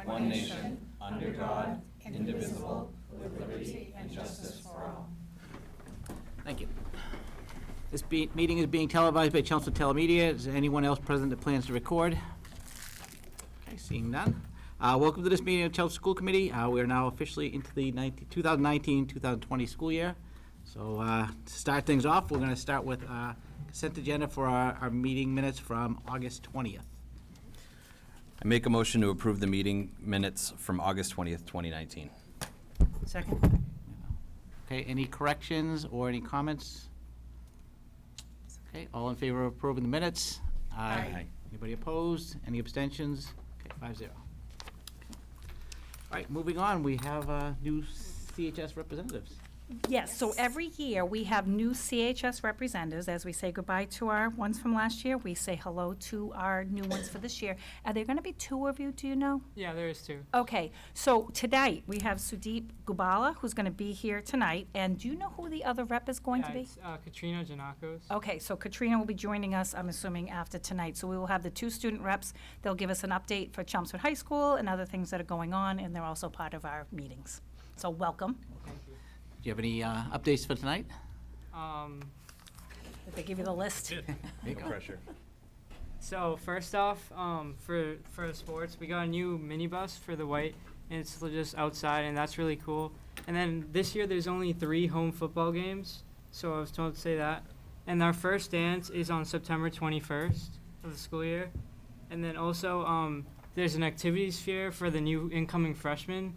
one nation, under God, indivisible, with liberty and justice for all. Thank you. This meeting is being televised by Chelmsford Telemedia. Is there anyone else present that plans to record? Okay, seeing none. Welcome to this meeting of Chelmsford School Committee. We are now officially into the 2019-2020 school year. So to start things off, we're going to start with consent agenda for our meeting minutes from August 20th. I make a motion to approve the meeting minutes from August 20th, 2019. Second. Okay, any corrections or any comments? Okay, all in favor of approving the minutes? Aye. Anybody opposed? Any abstentions? Okay, 5-0. All right, moving on, we have new CHS representatives. Yes, so every year we have new CHS representatives. As we say goodbye to our ones from last year, we say hello to our new ones for this year. Are there going to be two of you, do you know? Yeah, there is two. Okay, so tonight we have Sudeep Gubala, who's going to be here tonight. And do you know who the other rep is going to be? It's Katrina Janakos. Okay, so Katrina will be joining us, I'm assuming, after tonight. So we will have the two student reps. They'll give us an update for Chelmsford High School and other things that are going on, and they're also part of our meetings. So welcome. Thank you. Do you have any updates for tonight? Did they give you the list? No pressure. So first off, for the sports, we got a new minibus for the white, and it's just outside, and that's really cool. And then this year there's only 3 home football games, so I was told to say that. And our first dance is on September 21st of the school year. And then also there's an activities fair for the new incoming freshmen,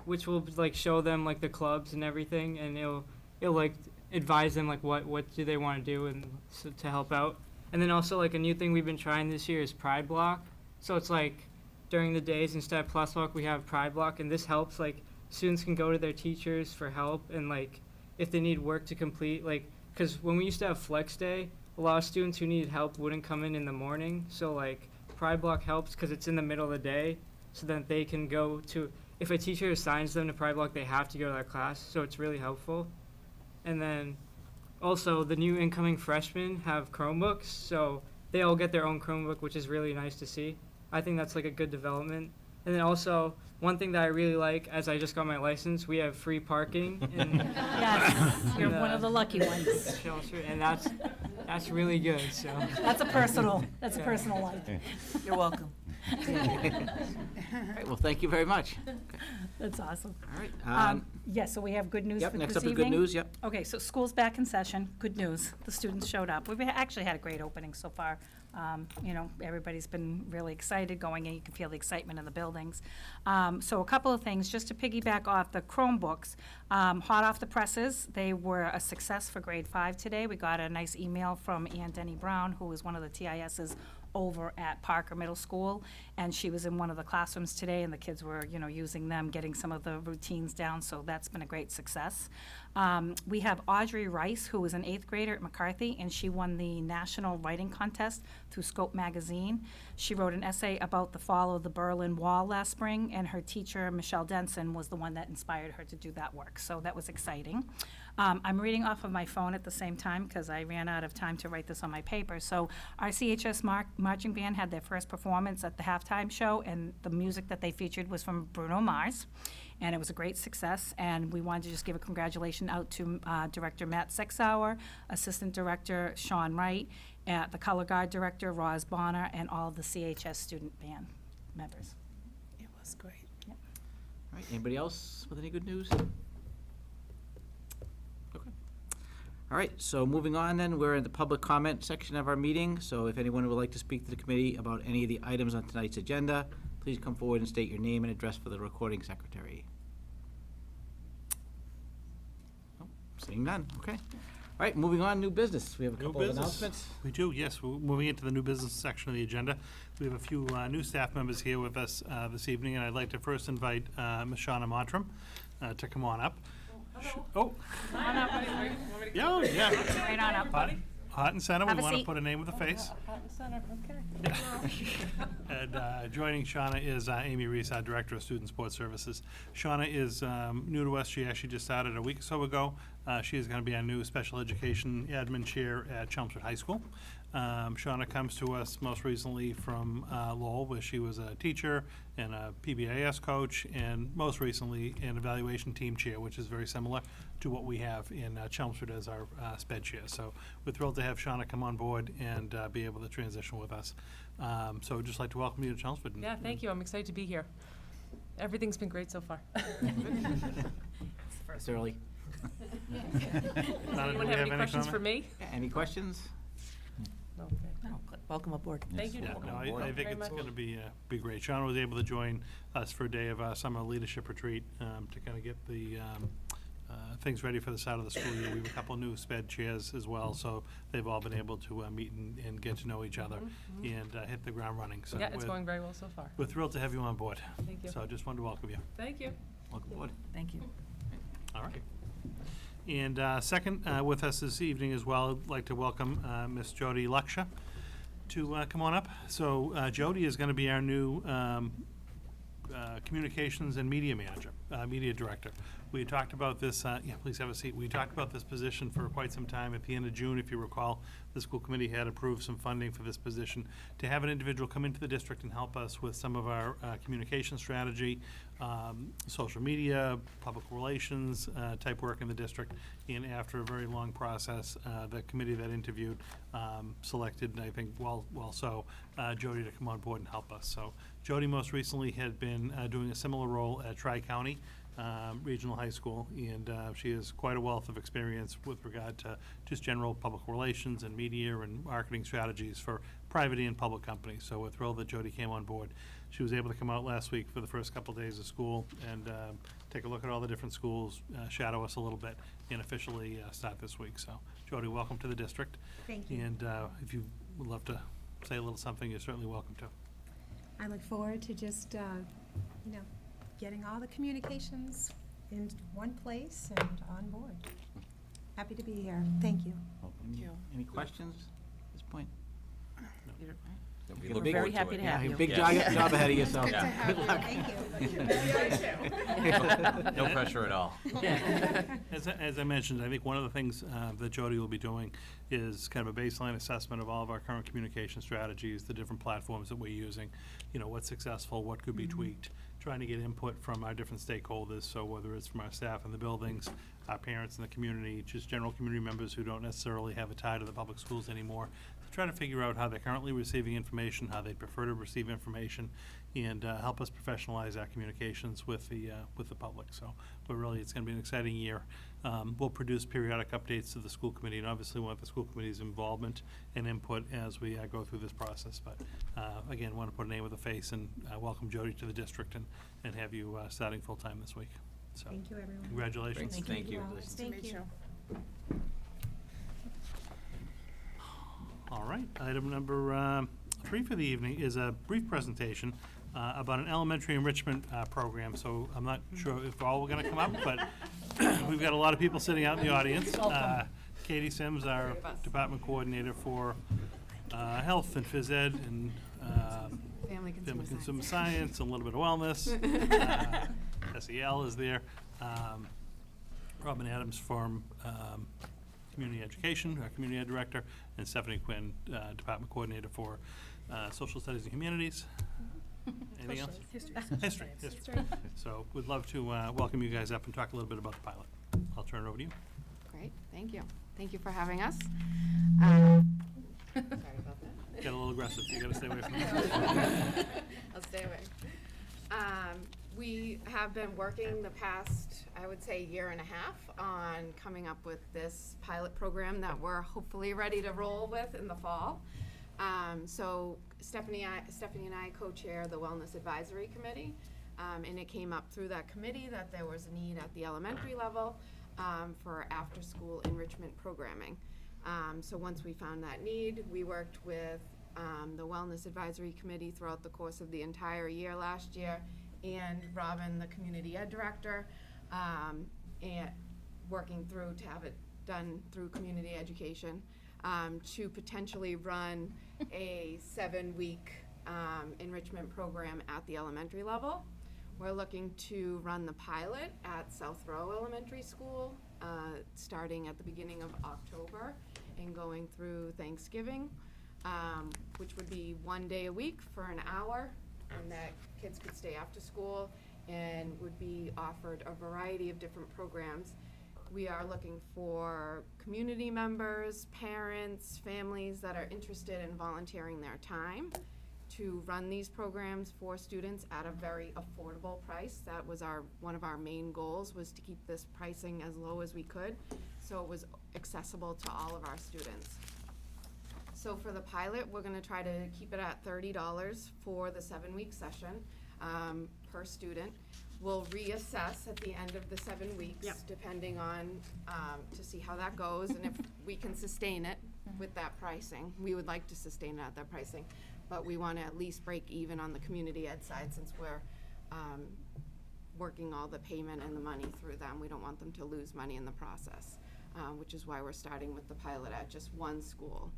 which will like show them like the clubs and everything, and it'll like advise them like what do they want to do and so to help out. And then also like a new thing we've been trying this year is Pride Block. So it's like during the days instead of Plus Block we have Pride Block, and this helps like students can go to their teachers for help, and like if they need work to complete, like because when we used to have Flex Day, a lot of students who needed help wouldn't come in the morning. So like Pride Block helps because it's in the middle of the day, so that they can go to. If a teacher assigns them to Pride Block, they have to go to that class, so it's really helpful. And then also the new incoming freshmen have Chromebooks, so they all get their own Chromebook, which is really nice to see. I think that's like a good development. And then also, one thing that I really like, as I just got my license, we have free parking. Yes, you're one of the lucky ones. Chelmsford, and that's really good. So That's a personal life. You're welcome. All right, well, thank you very much. That's awesome. All right. Yes, so we have good news Yep, for next this up is evening. good news, yep. Okay, so school's back in session. Good news. The students showed up. We've actually had a great opening so far. Everybody's been really excited going in. You can feel the excitement in the buildings. So a couple of things, just to piggyback off the Chromebooks, hot off the presses, they were a success for grade 5 today. We got a nice email from Ann Denny Brown, who is one of the TISs over at Parker Middle School, and she was in one of the classrooms today, and the kids were, using them, getting some of the routines down, so that's been a great success. We have Audrey Rice, who is an 8th grader at McCarthy, and she won the National Writing Contest through Scope Magazine. She wrote an essay about the fall of the Berlin Wall last spring, and her teacher, Michelle Denson, was the one that inspired her to do that work, so that was exciting. I'm reading off of my phone at the same time because I ran out of time to write this on my paper. So our CHS marching band had their first performance at the halftime show, and the music that they featured was from Bruno Mars, and it was a great success. And we wanted to just give a congratulation out to Director Matt Sexauer, Assistant Director Sean Wright, the Color Guard Director Roz Bonner, and all of the CHS student band members. It was great. All right, anybody else with any good news? Okay. All right, so moving on then, we're in the public comment section of our meeting. So if anyone would like to speak to the committee about any of the items on tonight's agenda, please come forward and state your name and address for the recording secretary. Oh, seeing none, okay. All right, moving on, new business. We have a couple of announcements. We do, yes. We're moving into the new business section of the agenda. We have a few new staff members here with us this evening, and I'd like to first invite Ms. Shauna Montram to come on up. Oh. Come on up. Yeah. Right on up. Hot and center, we Have a want to seat. put a name with a face. Hot and center, okay. And joining Shauna is Amy Reese, our Director of Student Sports Services. Shauna is new to us. She actually just started a week or so ago. She is going to be our new Special Education Admin Chair at Chelmsford High School. Shauna comes to us most recently from Lowell, where she was a teacher and a PBIS coach, and most recently an evaluation team chair, which is very similar to what we have in Chelmsford as our sped chair. So we're thrilled to have Shauna come on board and be able to transition with us. So we'd just like to welcome you to Chelmsford. Yeah, thank you. I'm excited to be here. Everything's been great so far. It's early. Donna, do Anyone we have any questions comment? for me? Any questions? No. Welcome aboard. Thank you. Yeah, no, Thank you I think very it's much. going to be great. Shauna was able to join us for a day of summer leadership retreat to kind of get the things ready for the start of the school year. We have a couple new sped chairs as well, so they've all been able to meet and get to know each other and hit the ground running. So Yeah, it's we're- going very well so far. We're thrilled to have you on board. Thank you. So I just wanted to welcome you. Thank you. Welcome aboard. Thank you. All right. And second, with us this evening as well, I'd like to welcome Miss Jody Luksha to come on up. So Jody is going to be our new communications and media manager, media director. We had talked about this, yeah, please have a seat. We talked about this position for quite some time. At the end of June, if you recall, the school committee had approved some funding for this position to have an individual come into the district and help us with some of our communication strategy, social media, public relations type work in the district. And after a very long process, the committee that interviewed selected, and I think Jody to come on board and help us. So Jody most recently had been doing a similar role at Tri-County Regional High School, and she has quite a wealth of experience with regard to just general public relations and media and marketing strategies for private and public companies. So we're thrilled that Jody came on board. She was able to come out last week for the first couple days of school and take a look at all the different schools, shadow us a little bit, and officially start this week. So Jody, welcome to the district. Thank you. And if you would love to say a little something, you're certainly welcome to. I look forward to just, getting all the communications in one place and on board. Happy to be here. Thank you. Thank you. Any questions at this point? We We're look very forward to happy it. to have you. Big Yeah. job ahead of you, so. Good to have you. Thank you. No pressure at all. As I mentioned, I think one of the things that Jody will be doing is kind of a baseline assessment of all of our current communication strategies, the different platforms that we're using, what's successful, what could be tweaked, trying to get input from our different stakeholders, so whether it's from our staff in the buildings, our parents in the community, just general community members who don't necessarily have a tie to the public schools anymore, to try to figure out how they're currently receiving information, how they prefer to receive information, and help us professionalize our communications with the public. So it's going to be an exciting year. We'll produce periodic updates to the school committee, and obviously want the school committee's involvement and input as we go through this process. But again, want to put a name with a face and welcome Jody to the district and have you starting full-time this week. So Thank you, everyone. congratulations. Thank you. Thank you. All right, item number 3 for the evening is a brief presentation about an elementary enrichment program. So I'm not sure if all are going to come up, but we've got a lot of people sitting out in the audience. Katie Sims, our department coordinator for health and phys ed and Family family consumer consumer science. science, and a little bit of wellness. SEL is there. Robin Adams from Community Education, our Community Ed Director, and Stephanie Quinn, Department Coordinator for Social Studies and Humanities. Anything else? History. So we'd love to welcome you guys up and talk a little bit about the pilot. I'll turn it over to you. Great, thank you. Thank you for having us. Sorry about that. Get a little aggressive, you gotta stay away from that. I'll stay away. We have been working the past, I would say, year and a half on coming up with this pilot program that we're hopefully ready to roll with in the fall. So Stephanie and I co-chair the Wellness Advisory Committee, and it came up through that committee that there was a need at the elementary level for after-school enrichment programming. So once we found that need, we worked with the Wellness Advisory Committee throughout the course of the entire year last year, and Robin, the Community Ed Director, and working through to have it done through community education, to potentially run a 7-week enrichment program at the elementary level. We're looking to run the pilot at South Row Elementary School, starting at the beginning of October and going through Thanksgiving. which would be 1 day a week for an hour, and that kids could stay after school and would be offered a variety of different programs. We are looking for community members, parents, families that are interested in volunteering their time to run these programs for students at a very affordable price. That was one of our main goals, was to keep this pricing as low as we could, so it was accessible to all of our students. So for the pilot, we're gonna try to keep it at $30 for the 7-week session per student. We'll reassess at the end of the 7 weeks, depending on, to see how that goes, and if we can sustain it with that pricing. We would like to sustain it at that pricing, but we want to at least break even on the community ed side, since we're working all the payment and the money through them. We don't want them to lose money in the process, which is why we're starting with the pilot at just one school.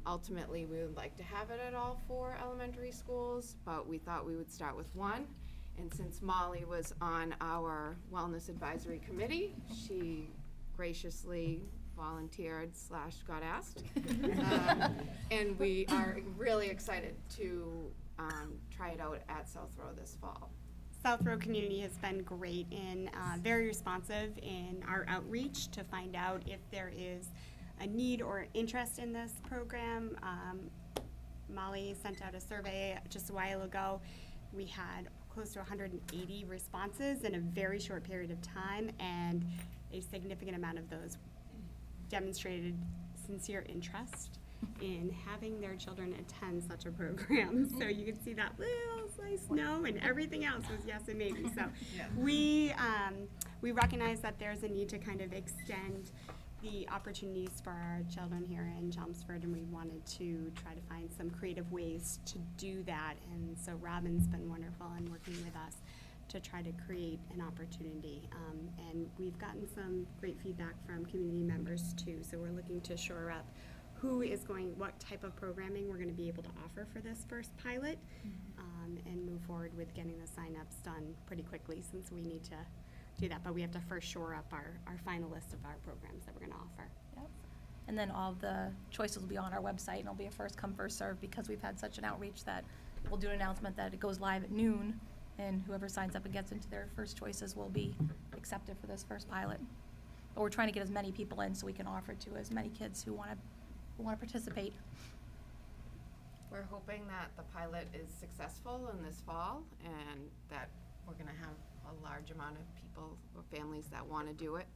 Ultimately, we would like to have it at all 4 elementary schools, but we thought we would start with one. And since Molly was on our Wellness Advisory Committee, she graciously volunteered / got asked. And we are really excited to try it out at South Row this fall. South Row community has been great and very responsive in our outreach to find out if there is a need or interest in this program. Molly sent out a survey just a while ago. We had close to 180 responses in a very short period of time, and a significant amount of those demonstrated sincere interest in having their children attend such a program. So you can see that little slice no, and everything else was yes and maybe. So we recognize that there's a need to kind of extend the opportunities for our children here in Chelmsford, and we wanted to try to find some creative ways to do that. And so Robin's been wonderful in working with us to try to create an opportunity. And we've gotten some great feedback from community members too. So we're looking to shore up what type of programming we're going to be able to offer for this first pilot, and move forward with getting the sign-ups done pretty quickly, since we need to do that. But we have to first shore up our final list of our programs that we're going to offer. Yep. And then all the choices will be on our website, and it'll be a first come, first serve, because we've had such an outreach that we'll do an announcement that it goes live at noon, and whoever signs up and gets into their first choices will be accepted for this first pilot. But we're trying to get as many people in so we can offer to as many kids who want to participate. We're hoping that the pilot is successful in this fall, and that we're gonna have a large amount of people or families that want to do it.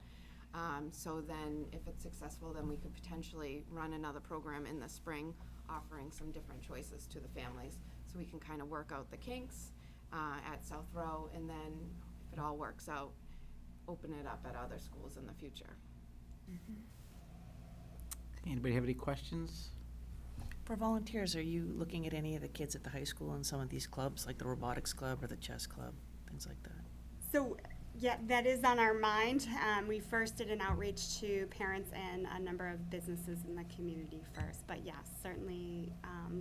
So then, if it's successful, then we could potentially run another program in the spring, offering some different choices to the families, so we can kind of work out the kinks at South Row, and then, if it all works out, open it up at other schools in the future. Anybody have any questions? For volunteers, are you looking at any of the kids at the high school in some of these clubs, like the robotics club or the chess club, things like that? So, yeah, that is on our mind. We first did an outreach to parents and a number of businesses in the community first. But yes, certainly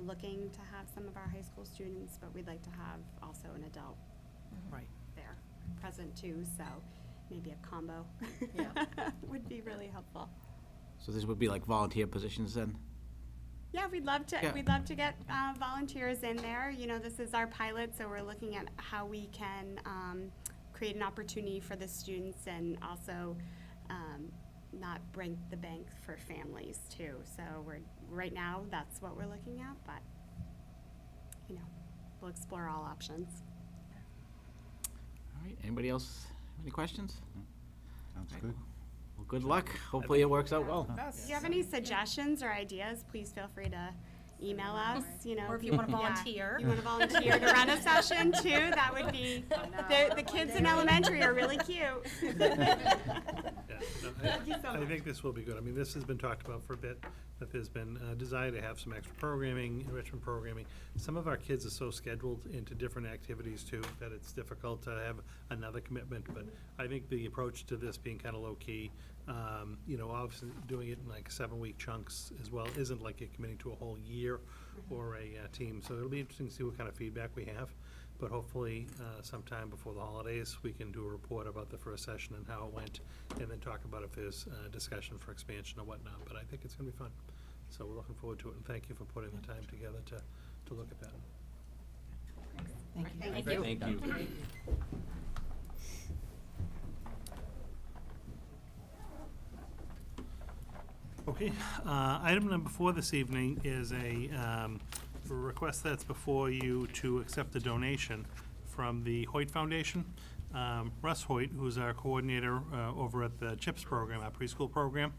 looking to have some of our high school students, but we'd like to have also an adult Right. there present too. So maybe a combo would be really helpful. So this would be like volunteer positions then? Yeah, we'd love to. Yeah. We'd love to get volunteers in there. You know, this is our pilot, so we're looking at how we can create an opportunity for the students, and also not break the bank for families too. So right now that's what we're looking at, but you know, we'll explore all options. All right, anybody else, any questions? Sounds Okay. good. Well, good luck. Hopefully it works out well. If you have any suggestions or ideas, please feel free to email us, you know. Or if you want to yeah, volunteer. you want to volunteer to run a session too, that would be, the kids in elementary are really cute. Thank you so I much. think this will be good. I mean, this has been talked about for a bit, that there's been a desire to have some extra programming, enrichment programming. Some of our kids are so scheduled into different activities too, that it's difficult to have another commitment. But I think the approach to this being kind of low-key, you know, obviously doing it in like 7-week chunks as well, isn't like you're committing to a whole year or a team. So it'll be interesting to see what kind of feedback we have. But hopefully, sometime before the holidays, we can do a report about the first session and how it went, and then talk about if there's discussion for expansion or whatnot. But I think it's gonna be fun. So we're looking forward to it, and thank you for putting the time together to look at that. Thank you. Thank you. Thank you. Okay, item number 4 this evening is a request that's before you to accept the donation from the Hoyt Foundation. Russ Hoyt, who's our coordinator over at the CHIPS program, our preschool program,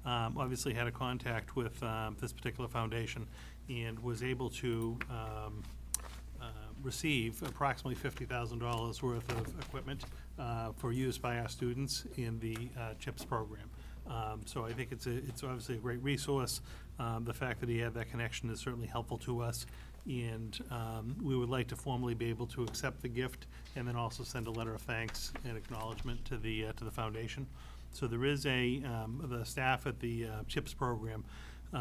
obviously had a contact with this particular foundation and was able to receive approximately $50,000 worth of equipment for use by our students in the CHIPS program. So I think it's obviously a great resource. The fact that he had that connection is certainly helpful to us. And we would like to formally be able to accept the gift and then also send a letter of thanks and acknowledgement to the foundation. So there is the staff at the CHIPS program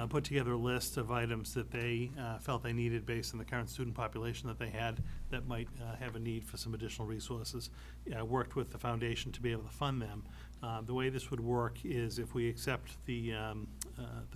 put together a list of items that they felt they needed based on the current student population that they had that might have a need for some additional resources. Worked with the foundation to be able to fund them. The way this would work is if we accept the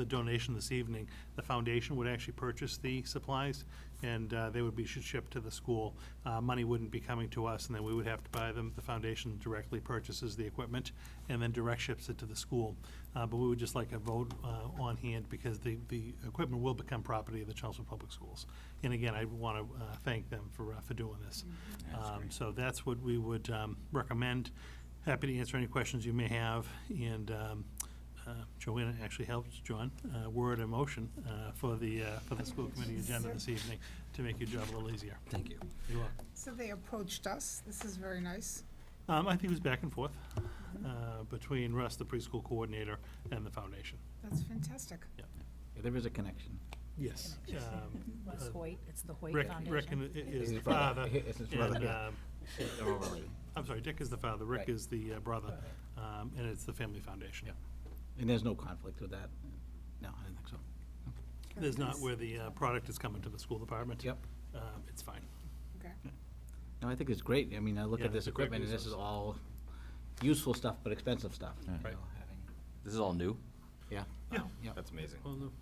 donation this evening, the foundation would actually purchase the supplies, and they would be shipped to the school. Money wouldn't be coming to us, and then we would have to buy them. The foundation directly purchases the equipment and then direct ships it to the school. But we would just like a vote on hand because the equipment will become property of the Chelmsford Public Schools. And again, I want to thank them for doing this. So that's what we would recommend. Happy to answer any questions you may have, and Joanna actually helped John word a motion for the school committee agenda this evening to make your job a little easier. Thank you. You're welcome. So they approached us. This is very nice. I think it was back and forth between Russ, the preschool coordinator, and the foundation. That's fantastic. Yeah, there is a connection. Yes. Russ Hoyt, it's the Hoyt Rick Foundation. is the father. It's his brother, and, yeah. They're all related. I'm sorry, Dick is the father, Rick Right. is the brother, and it's the family foundation. Yeah. And there's no conflict with that? No, I didn't think so. There's not where the product is coming to the school department. Yep. It's fine. Okay. No, I think it's great. I mean, I look Yeah, at this it's a great equipment, and this is resource. all useful stuff, but expensive stuff. you Right. know, having- This is all new? Yeah. Yeah. Wow, yeah. That's amazing. Well, no.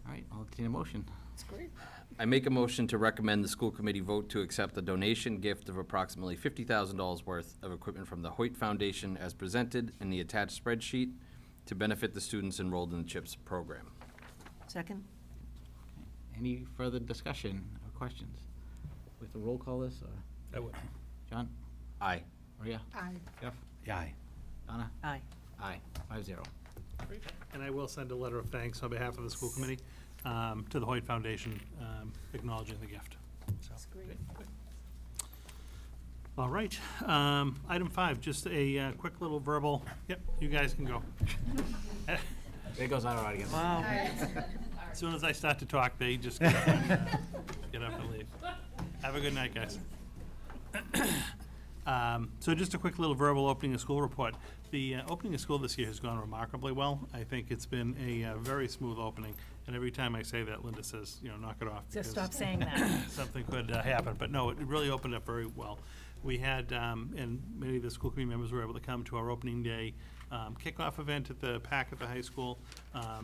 All right, I'll entertain a motion. That's great. I make a motion to recommend the school committee vote to accept the donation gift of approximately $50,000 worth of equipment from the Hoyt Foundation as presented in the attached spreadsheet to benefit the students enrolled in the CHIPS program. Second? Any further discussion or questions? We have to roll call this, or I would. John? Aye. Maria? Aye. Jeff? Aye. Donna? Aye. Aye, 5-0. Great. And I will send a letter of thanks on behalf of the school committee to the Hoyt Foundation acknowledging the gift. So, That's great. all right. Item 5, just a quick little verbal, yep, you guys can go. There goes our audience. Wow. As soon as I start to talk, they just get up and leave. Have a good night, guys. So just a quick little verbal opening of school report. The opening of school this year has gone remarkably well. I think it's been a very smooth opening, and every time I say that, Linda says, knock it off. Just because stop saying that. something could happen, but no, it really opened up very well. We had, and many of the school committee members were able to come to our opening day kickoff event at the PAC at the high school.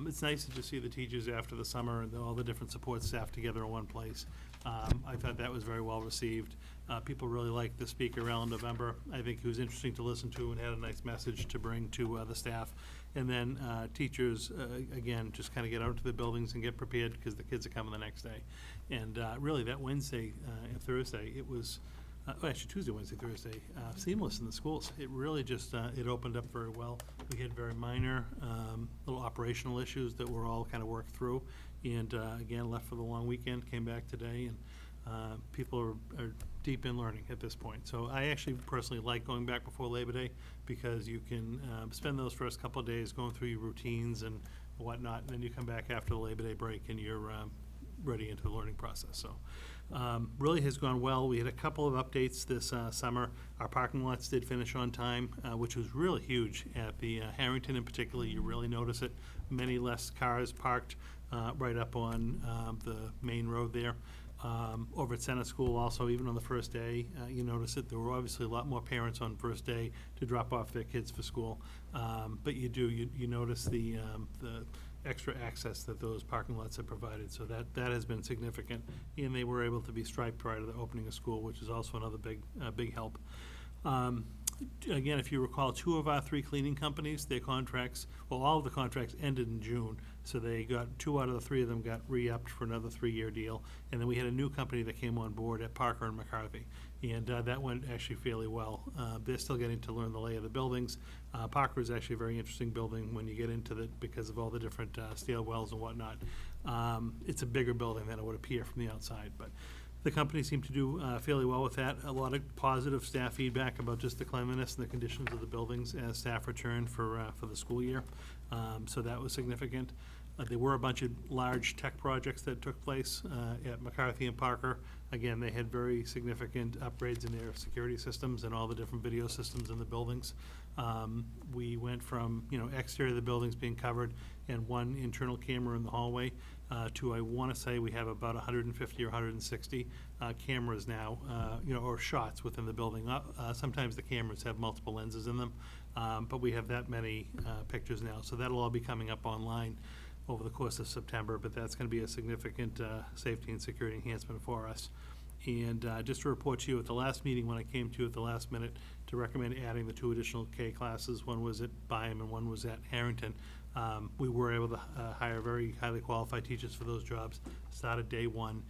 It's nice to just see the teachers after the summer and all the different support staff together in one place. I thought that was very well received. People really liked the speaker, Alan November. I think he was interesting to listen to and had a nice message to bring to the staff. And then teachers, again, just kind of get out into the buildings and get prepared because the kids are coming the next day. And really, that Wednesday and Thursday, it was, actually Tuesday, Wednesday, Thursday, seamless in the schools. It really just, it opened up very well. We had very minor little operational issues that were all kind of worked through. And again, left for the long weekend, came back today, and people are deep in learning at this point. So I actually personally like going back before Labor Day because you can spend those first couple of days going through your routines and whatnot, and then you come back after the Labor Day break and you're ready into the learning process. So really has gone well. We had a couple of updates this summer. Our parking lots did finish on time, which was really huge at the Harrington in particular. You really notice it. Many less cars parked right up on the main road there. Over at Center School also, even on the first day, you notice it. There were obviously a lot more parents on first day to drop off their kids for school. But you notice the extra access that those parking lots have provided. So that has been significant. And they were able to be striped prior to the opening of school, which is also another big help. Again, if you recall, 2 of our 3 cleaning companies, their contracts, well, all of the contracts ended in June. So they got 2 out of the 3 of them got re-upped for another 3-year deal. And then we had a new company that came on board at Parker and McCarthy. And that went actually fairly well. They're still getting to learn the lay of the buildings. Parker is actually a very interesting building when you get into it because of all the different steel wells and whatnot. It's a bigger building than it would appear from the outside, but the company seemed to do fairly well with that. A lot of positive staff feedback about just the cleanliness and the conditions of the buildings as staff returned for the school year. So that was significant. There were a bunch of large tech projects that took place at McCarthy and Parker. Again, they had very significant upgrades in their security systems and all the different video systems in the buildings. We went from, exterior of the buildings being covered and 1 internal camera in the hallway to, I want to say, we have about 150 or 160 cameras now, or shots within the building. Sometimes the cameras have multiple lenses in them, but we have that many pictures now. So that'll all be coming up online over the course of September, but that's going to be a significant safety and security enhancement for us. And just to report to you, at the last meeting, when I came to you at the last minute to recommend adding the 2 additional K classes, one was at Byam and one was at Harrington, we were able to hire very highly qualified teachers for those jobs, started day 1,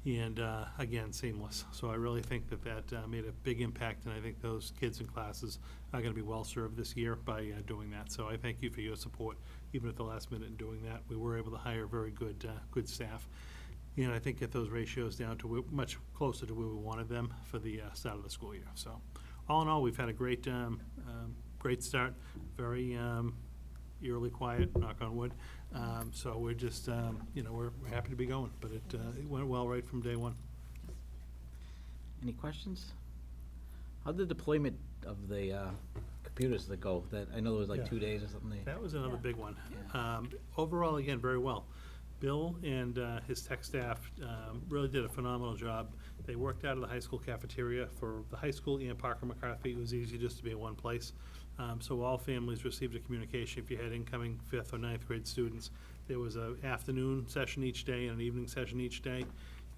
and again, seamless. So I really think that made a big impact, and I think those kids and classes are going to be well-served this year by doing that. So I thank you for your support, even at the last minute in doing that. We were able to hire very good staff. And I think get those ratios down to much closer to where we wanted them for the start of the school year. So all in all, we've had a great start, very eerily quiet, knock on wood. So we're just, we're happy to be going, but it went well right from day 1. Any questions? How did the deployment of the computers that go? That I know there was like Yeah. 2 days or something. That was another big one. Yeah. Overall, again, very well. Bill and his tech staff really did a phenomenal job. They worked out of the high school cafeteria for the high school and Parker McCarthy. It was easy just to be in one place. So all families received a communication if you had incoming 5th or 9th grade students. There was an afternoon session each day and an evening session each day.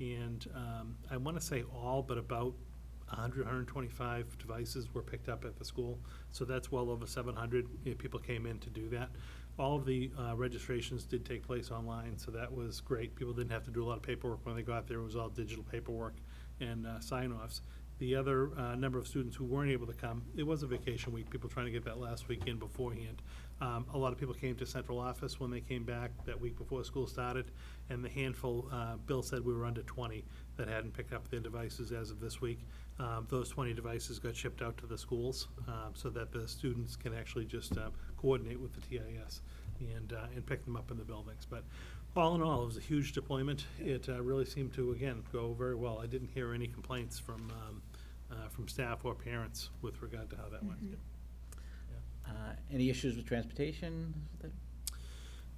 And I want to say all but about 100, 125 devices were picked up at the school. So that's well over 700 people came in to do that. All of the registrations did take place online, so that was great. People didn't have to do a lot of paperwork when they got there. It was all digital paperwork and sign-offs. The other number of students who weren't able to come, it was a vacation week, people trying to get that last weekend beforehand. A lot of people came to central office when they came back that week before school started, and the handful, Bill said we were under 20 that hadn't picked up their devices as of this week. Those 20 devices got shipped out to the schools so that the students can actually just coordinate with the TIS and pick them up in the buildings. But all in all, it was a huge deployment. It really seemed to, again, go very well. I didn't hear any complaints from staff or parents with regard to how that went. Any issues with transportation?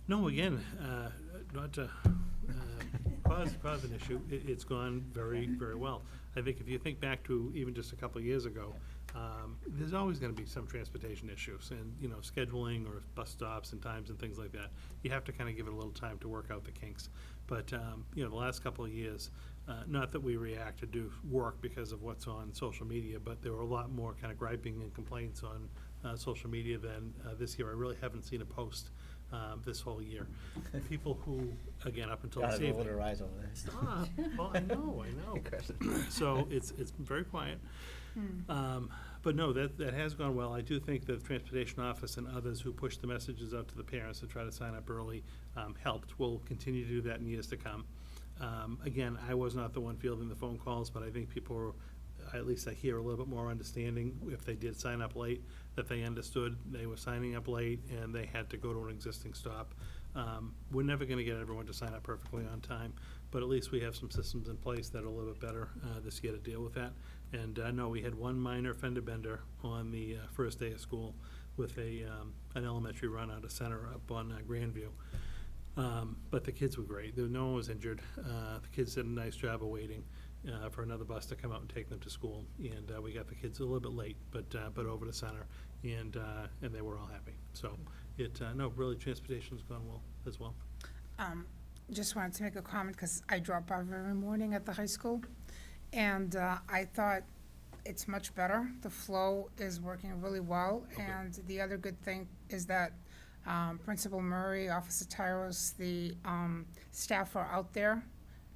No, again, not to cause an issue. It's gone very, very well. I think if you think back to even just a couple of years ago, there's always going to be some transportation issues and, scheduling or bus stops and times and things like that. You have to kind of give it a little time to work out the kinks. But, the last couple of years, not that we react to do work because of what's on social media, but there were a lot more kind of griping and complaints on social media than this year. I really haven't seen a post this whole year. People who, again, up until this evening. Rise over there. Stop. Well, I know. So it's very quiet. But no, that has gone well. I do think that the transportation office and others who push the messages out to the parents to try to sign up early helped. We'll continue to do that in years to come. Again, I was not the one fielding the phone calls, but I think people were, at least I hear a little bit more understanding if they did sign up late, that they understood they were signing up late and they had to go to an existing stop. We're never going to get everyone to sign up perfectly on time, but at least we have some systems in place that are a little bit better this year to deal with that. And no, we had one minor fender bender on the first day of school with an elementary run out of center up on Grandview. But the kids were great. No one was injured. The kids did a nice job of waiting for another bus to come out and take them to school. And we got the kids a little bit late, but over to center, and they were all happy. So no, really, transportation's gone well as well. Just wanted to make a comment because I drop by every morning at the high school. And I thought it's much better. The flow is working really well. Okay. And the other good thing is that Principal Murray, Officer Tyros, the staff are out there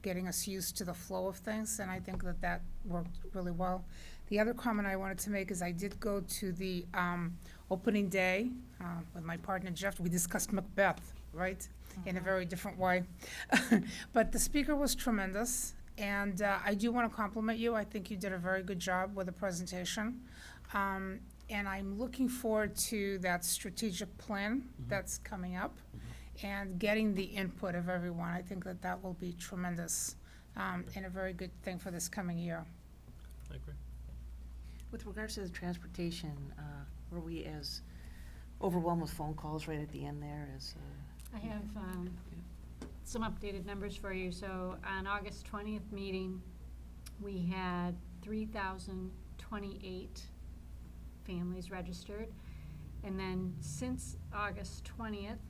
getting us used to the flow of things. And I think that that worked really well. The other comment I wanted to make is I did go to the opening day with my partner Jeff. We discussed Macbeth, right? In a very different way. But the speaker was tremendous. And I do want to compliment you. I think you did a very good job with the presentation. And I'm looking forward to that strategic plan that's coming up and getting the input of everyone. I think that that will be tremendous and a very good thing for this coming year. I agree. With regards to the transportation, were we as overwhelmed with phone calls right at the end there as? I have some updated numbers for you. So on August 20th meeting, we had 3,028 families registered. And then since August 20th,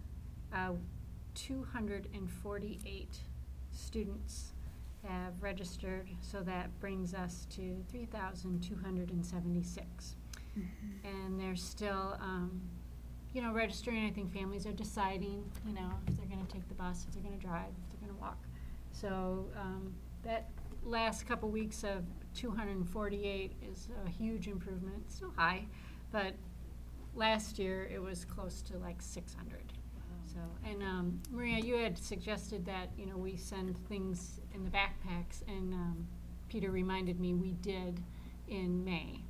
248 students have registered. So that brings us to 3,276. And there's still registering. I think families are deciding, if they're going to take the bus, if they're going to drive, if they're going to walk. So that last couple weeks of 248 is a huge improvement. It's still high, but last year it was close to like 600. So, and Maria, you had suggested that, we send things in the backpacks, and Peter reminded me we did in May.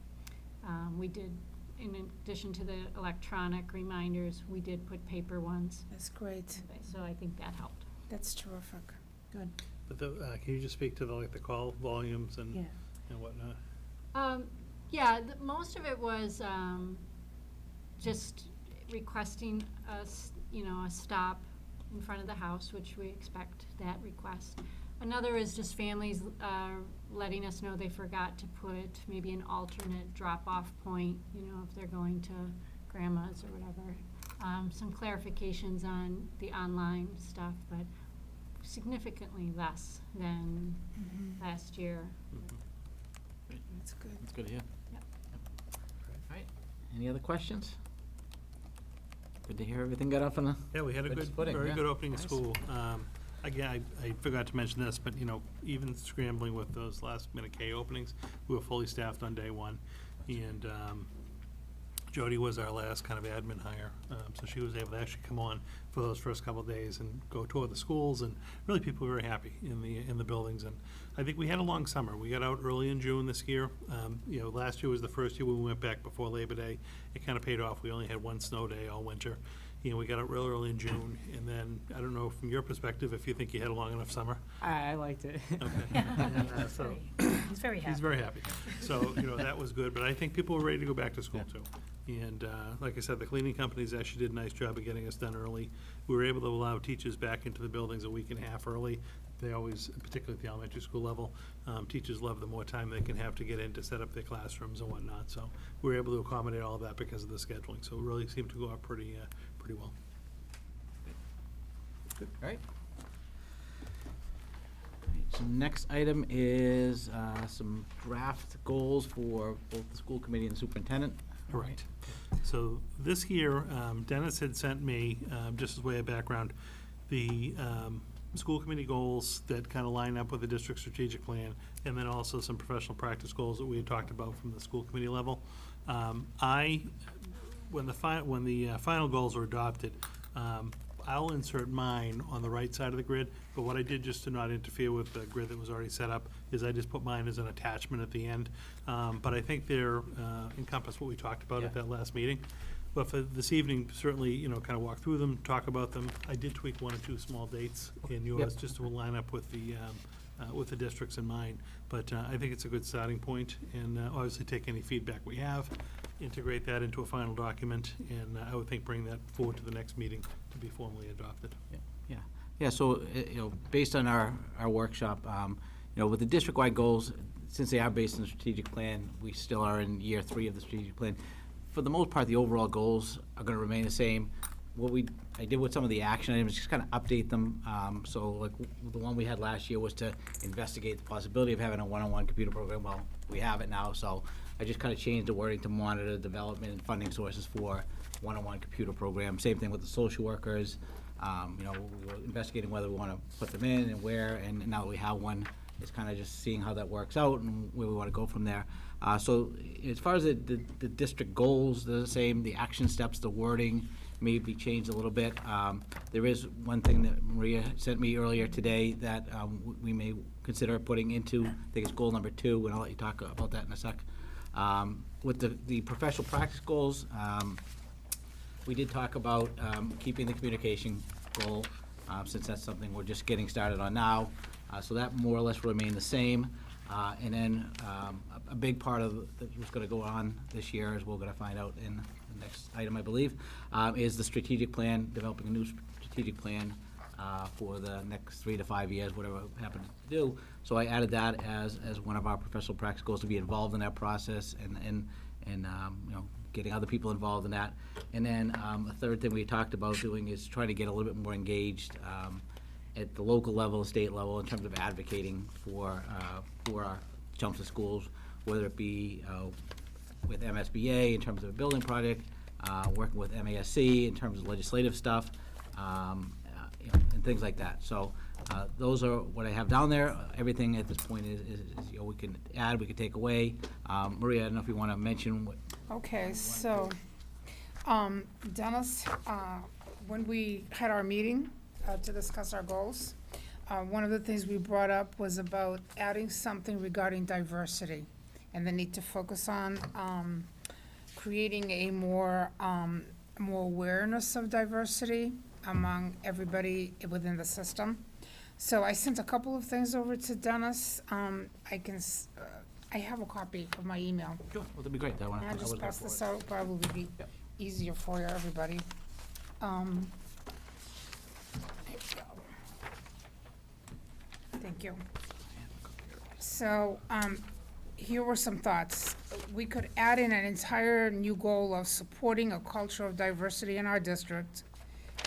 We did. In addition to the electronic reminders, we did put paper ones. That's great. So I think that helped. That's terrific. Good. But can you just speak to the call volumes and whatnot? Most of it was just requesting a stop in front of the house, which we expect that request. Another is just families letting us know they forgot to put maybe an alternate drop-off point, if they're going to grandma's or whatever. Some clarifications on the online stuff, but significantly less than last year. That's good. That's good to hear. Yep. All right. Any other questions? Good to hear everything got off on a Yeah, we had a good good, footing, very yeah. good opening of Nice. school. Again, I forgot to mention this, but, even scrambling with those last-minute K openings, we were fully staffed on day one. And Jody was our last kind of admin hire, so she was able to actually come on for those first couple of days and go tour the schools, and really people were very happy in the buildings. And I think we had a long summer. We got out early in June this year. Last year was the first year we went back before Labor Day. It kind of paid off. We only had one snow day all winter. We got out real early in June, and then, I don't know, from your perspective, if you think you had a long enough summer. I liked it. Okay. He's very happy. He's very happy. So, that was good, but I think people were ready to go back to school too. And like I said, the cleaning companies actually did a nice job of getting us done early. We were able to allow teachers back into the buildings a week and a half early. They always, particularly at the elementary school level, teachers love the more time they can have to get in to set up their classrooms and whatnot. So we were able to accommodate all of that because of the scheduling. So it really seemed to go up pretty well. Good. All right. So next item is some draft goals for both the school committee and the superintendent. Correct. So this year, Dennis had sent me, just as way of background, the school committee goals that kind of line up with the district strategic plan, and then also some professional practice goals that we had talked about from the school committee level. When the final goals are adopted, I'll insert mine on the right side of the grid, but what I did, just to not interfere with the grid that was already set up, is I just put mine as an attachment at the end. But I think they're encompass what we talked about at that last meeting. But for this evening, certainly, kind of walk through them, talk about them. I did tweak one or two small dates in yours, just to line up with the districts in mind. But I think it's a good starting point, and obviously take any feedback we have, integrate that into a final document, and I would think bring that forward to the next meeting to be formally adopted. Yeah, so, based on our workshop, with the district-wide goals, since they are based on the strategic plan, we still are in year 3 of the strategic plan. For the most part, the overall goals are gonna remain the same. I did with some of the action items, just kind of update them. So like the one we had last year was to investigate the possibility of having a one-on-one computer program. Well, we have it now, so I just kind of changed the wording to monitor development and funding sources for one-on-one computer program. Same thing with the social workers. You know, we were investigating whether we want to put them in and where, and now that we have one, it's kind of just seeing how that works out and where we want to go from there. So as far as the district goals, they're the same. The action steps, the wording may be changed a little bit. There is one thing that Maria sent me earlier today that we may consider putting into, I think it's goal number 2, and I'll let you talk about that in a sec. With the professional practice goals, we did talk about keeping the communication goal, since that's something we're just getting started on now. So that more or less will remain the same. And then a big part of what's going to go on this year, as we're going to find out in the next item, I believe, is the strategic plan, developing a new strategic plan for the next 3 to 5 years, whatever we happen to do. So I added that as one of our professional practice goals, to be involved in that process and you know, getting other people involved in that. And then a third thing we talked about doing is trying to get a little bit more engaged at the local level, state level, in terms of advocating for our Chelmsford schools, whether it be with MSBA in terms of a building project, working with MASC in terms of legislative stuff, you know, and things like that. So those are what I have down there. Everything at this point is you know, we can add, we can take away. Maria, I don't know if you want to mention what. Okay, so, Dennis, when we had our meeting to discuss our goals, one of the things we brought up was about adding something regarding diversity and the need to focus on creating a more awareness of diversity among everybody within the system. So I sent a couple of things over to Dennis. I have a copy of my email. Sure, well, that'd be great. And I'll just pass this out, probably be Yep. easier for you, everybody. There you go. Thank you. So, here were some thoughts. We could add in an entire new goal of supporting a culture of diversity in our district.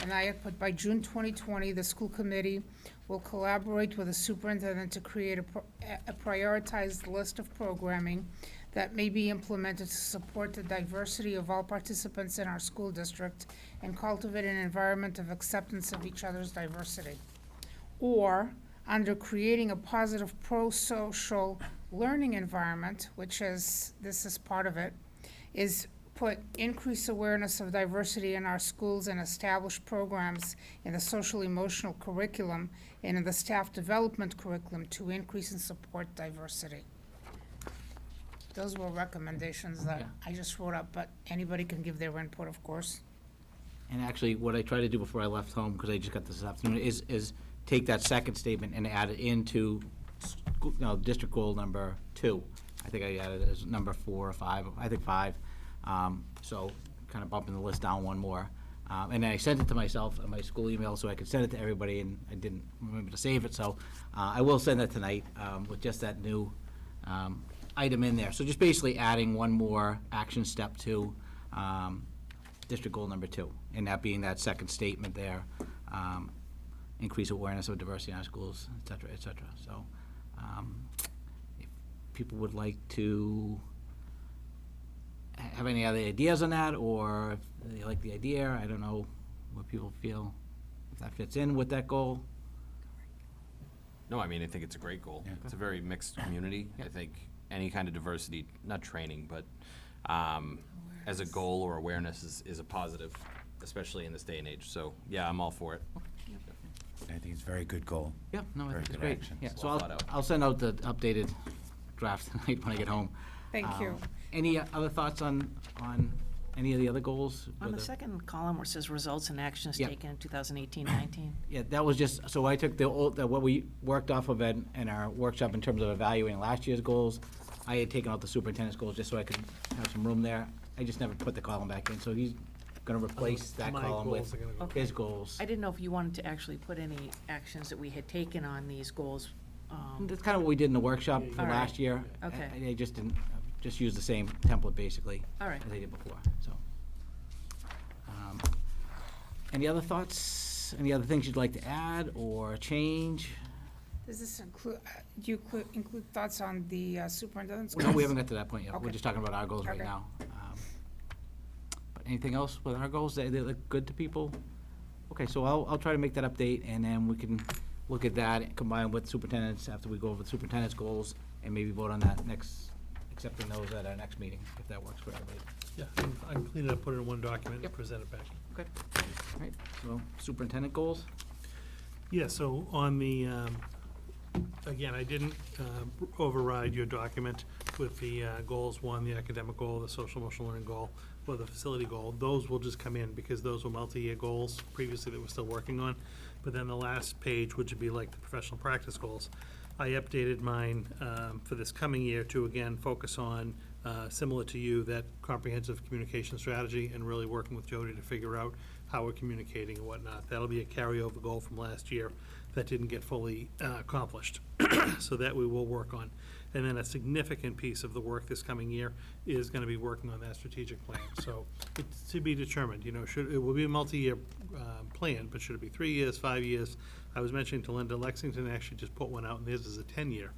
And I have put by June 2020, the school committee will collaborate with the superintendent to create a prioritized list of programming that may be implemented to support the diversity of all participants in our school district and cultivate an environment of acceptance of each other's diversity. Or, under creating a positive pro-social learning environment, this is part of it, is put increased awareness of diversity in our schools and establish programs in the social-emotional curriculum and in the staff development curriculum to increase and support diversity. Those were recommendations that I just wrote up, but anybody can give their input, of course. And actually, what I tried to do before I left home, because I just got this afternoon, is take that second statement and add it into district goal number 2. I think I added it as number 4 or 5, I think 5. So kind of bumping the list down one more. And then I sent it to myself on my school email so I could send it to everybody, and I didn't remember to save it. So I will send that tonight with just that new item in there. So just basically adding one more action step to district goal number 2, and that being that second statement there, increase awareness of diversity in our schools, et cetera, et cetera. So if people would like to have any other ideas on that, or if they like the idea, I don't know what people feel, if that fits in with that goal. No, I mean, I think it's a great goal. Yeah. It's a very mixed community. Yeah. I think any kind of diversity, not training, but as a goal or awareness is a positive, especially in this day and age. So, yeah, I'm all for it. I think it's a very good goal. Yeah, no, I Very think it's good great. action. Yeah, It's so well thought out. I'll send out the updated draft tonight when I get home. Thank you. Any other thoughts on any of the other goals? On for the second column where it says results and actions Yeah. taken in 2018-19. Yeah, that was just, so I took the old, what we worked off of in our workshop in terms of evaluating last year's goals. I had taken out the superintendent's goals just so I could have some room there. I just never put the column back in, so he's gonna replace that column with Okay. his goals. I didn't know if you wanted to actually put any actions that we had taken on these goals. That's kind of what we did in the workshop for All right. last year. Okay. I just didn't, just used the same template basically. All right. As I did before, so. Any other thoughts? Any other things you'd like to add or change? Does this include, do you include thoughts on the superintendent's No, goals? we haven't got to that point yet. We're Okay. just talking about our goals right Okay. now. But anything else with our goals? They look good to people? Okay, so I'll try to make that update, and then we can look at that combined with superintendents after we go over the superintendent's goals, and maybe vote on that next, accepting those at our next meeting, if that works for everybody. Yeah, I can clean it up, put it in one document, and present it back. Okay. All right, so superintendent goals? Yeah, so on the, again, I didn't override your document with the goals, one, the academic goal, the social emotional learning goal, or the facility goal. Those will just come in because those were multi-year goals previously that we're still working on. But then the last page, which would be like the professional practice goals, I updated mine for this coming year to, again, focus on, similar to you, that comprehensive communication strategy and really working with Jody to figure out how we're communicating and whatnot. That'll be a carryover goal from last year that didn't get fully accomplished. So that we will work on. And then a significant piece of the work this coming year is gonna be working on that strategic plan. So it's to be determined, you know, it will be a multi-year plan, but should it be 3 years, 5 years? I was mentioning to Linda, Lexington actually just put one out, and theirs is a 10-year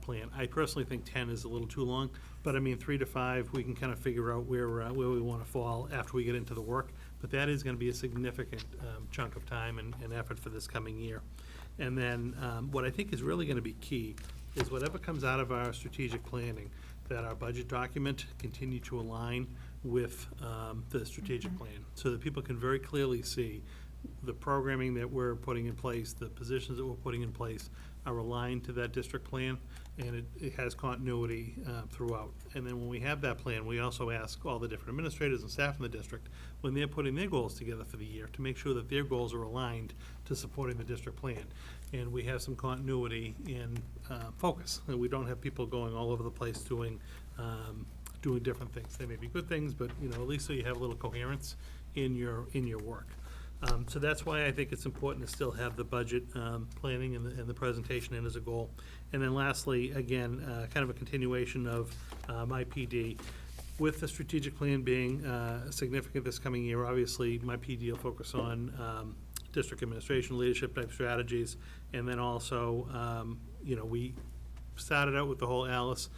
plan. I personally think 10 is a little too long, but I mean, 3 to 5, we can kind of figure out where we want to fall after we get into the work. But that is going to be a significant chunk of time and effort for this coming year. And then what I think is really going to be key is whatever comes out of our strategic planning, that our budget document continue to align with the strategic plan, so that people can very clearly see the programming that we're putting in place, the positions that we're putting in place are aligned to that district plan, and it has continuity throughout. And then when we have that plan, we also ask all the different administrators and staff in the district, when they're putting their goals together for the year, to make sure that their goals are aligned to supporting the district plan. And we have some continuity in focus, and we don't have people going all over the place doing different things. They may be good things, but, you know, at least so you have a little coherence in your work. So that's why I think it's important to still have the budget planning and the presentation in as a goal. And then lastly, again, kind of a continuation of my PD. With the strategic plan being significant this coming year, obviously, my PD will focus on district administration, leadership type strategies, and then also, you know, we started out with the whole Alice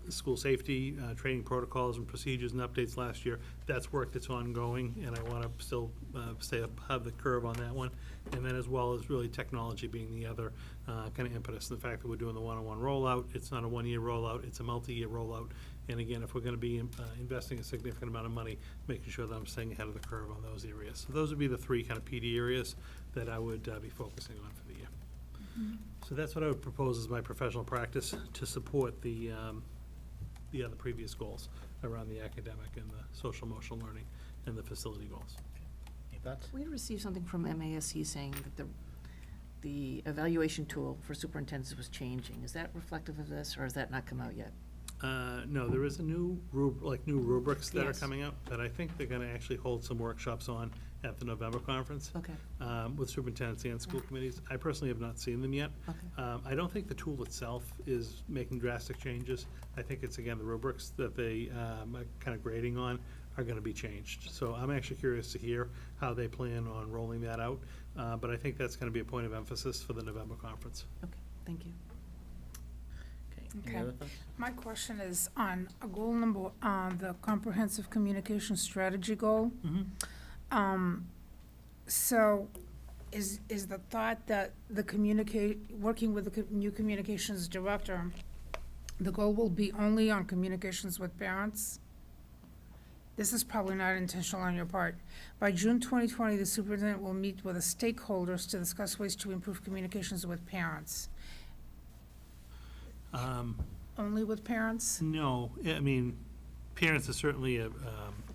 school safety, training protocols and procedures and updates last year. That's work that's ongoing, and I want to still stay above the curve on that one. And then as well as really technology being the other kind of impetus. And the fact that we're doing the one-on-one rollout, it's not a one-year rollout, it's a multi-year rollout. And again, if we're going to be investing a significant amount of money, making sure that I'm staying ahead of the curve on those areas. So those would be the three kind of PD areas that I would be focusing on for the year. So that's what I would propose as my professional practice to support the other previous goals around the academic and the social emotional learning and the facility goals. Any thoughts? We received something from MASC saying that the evaluation tool for superintendents was changing. Is that reflective of this, or has that not come out yet? No, there is a new new rubrics that are Yes. coming out that I think they're gonna actually hold some workshops on at the November conference. Okay. With superintendents and school committees. I personally have not seen them yet. Okay. I don't think the tool itself is making drastic changes. I think it's, again, the rubrics that they are kind of grading on are gonna be changed. So I'm actually curious to hear how they plan on rolling that out. But I think that's gonna be a point of emphasis for the November conference. Okay, thank you. Okay. Any Okay. other thoughts? My question is on a goal number, the comprehensive communication strategy goal. So is the thought that working with the new communications director, the goal will be only on communications with parents? This is probably not intentional on your part. By June 2020, the superintendent will meet with the stakeholders to discuss ways to improve communications with parents. Only with parents? No, I mean, parents are certainly a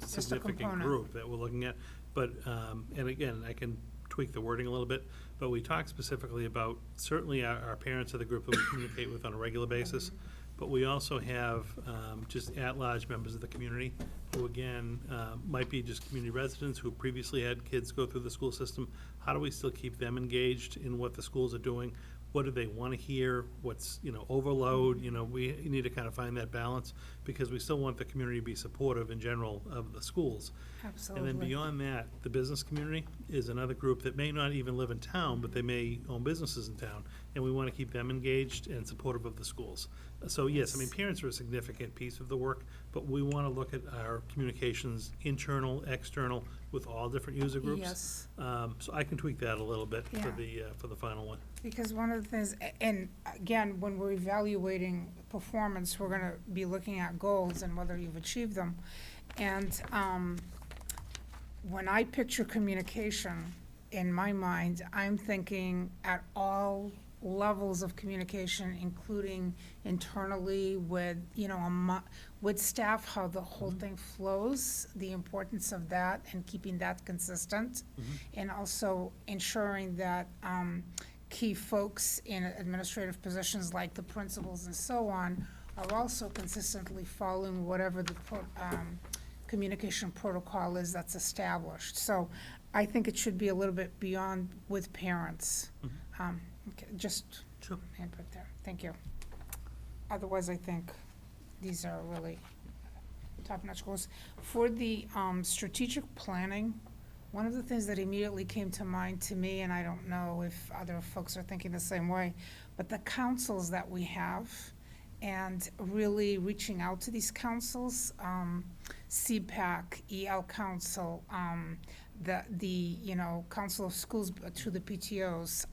Just a significant component. group that we're looking at, but, and again, I can tweak the wording a little bit, but we talk specifically about, certainly our parents are the group that we communicate with on a regular basis, but we also have just at-large members of the community who, again, might be just community residents who previously had kids go through the school system. How do we still keep them engaged in what the schools are doing? what do they want to hear, what's, overload, we need to kind of find that balance, because we still want the community to be supportive in general of the schools. Absolutely. And then beyond that, the business community is another group that may not even live in town, but they may own businesses in town, and we want to keep them engaged and supportive of the schools. So yes, parents are a significant piece of the work, but we want to look at our communications, internal, external, with all different user groups. Yes. So I can tweak that a little bit Yeah. for the final one. Because one of the things, and again, when we're evaluating performance, we're gonna be looking at goals and whether you've achieved them. And when I picture communication, in my mind, I'm thinking at all levels of communication, including internally with, with staff, how the whole thing flows, the importance of that and keeping that consistent. And also ensuring that key folks in administrative positions like the principals and so on are also consistently following whatever the communication protocol is that's established. So I think it should be a little bit beyond with parents. Okay, just Sure. input there. Thank you. Otherwise, I think these are really top-notch goals. For the strategic planning, one of the things that immediately came to mind to me, and I don't know if other folks are thinking the same way, but the councils that we have, and really reaching out to these councils, CPAC, EL Council, the Council of Schools to the PTOs,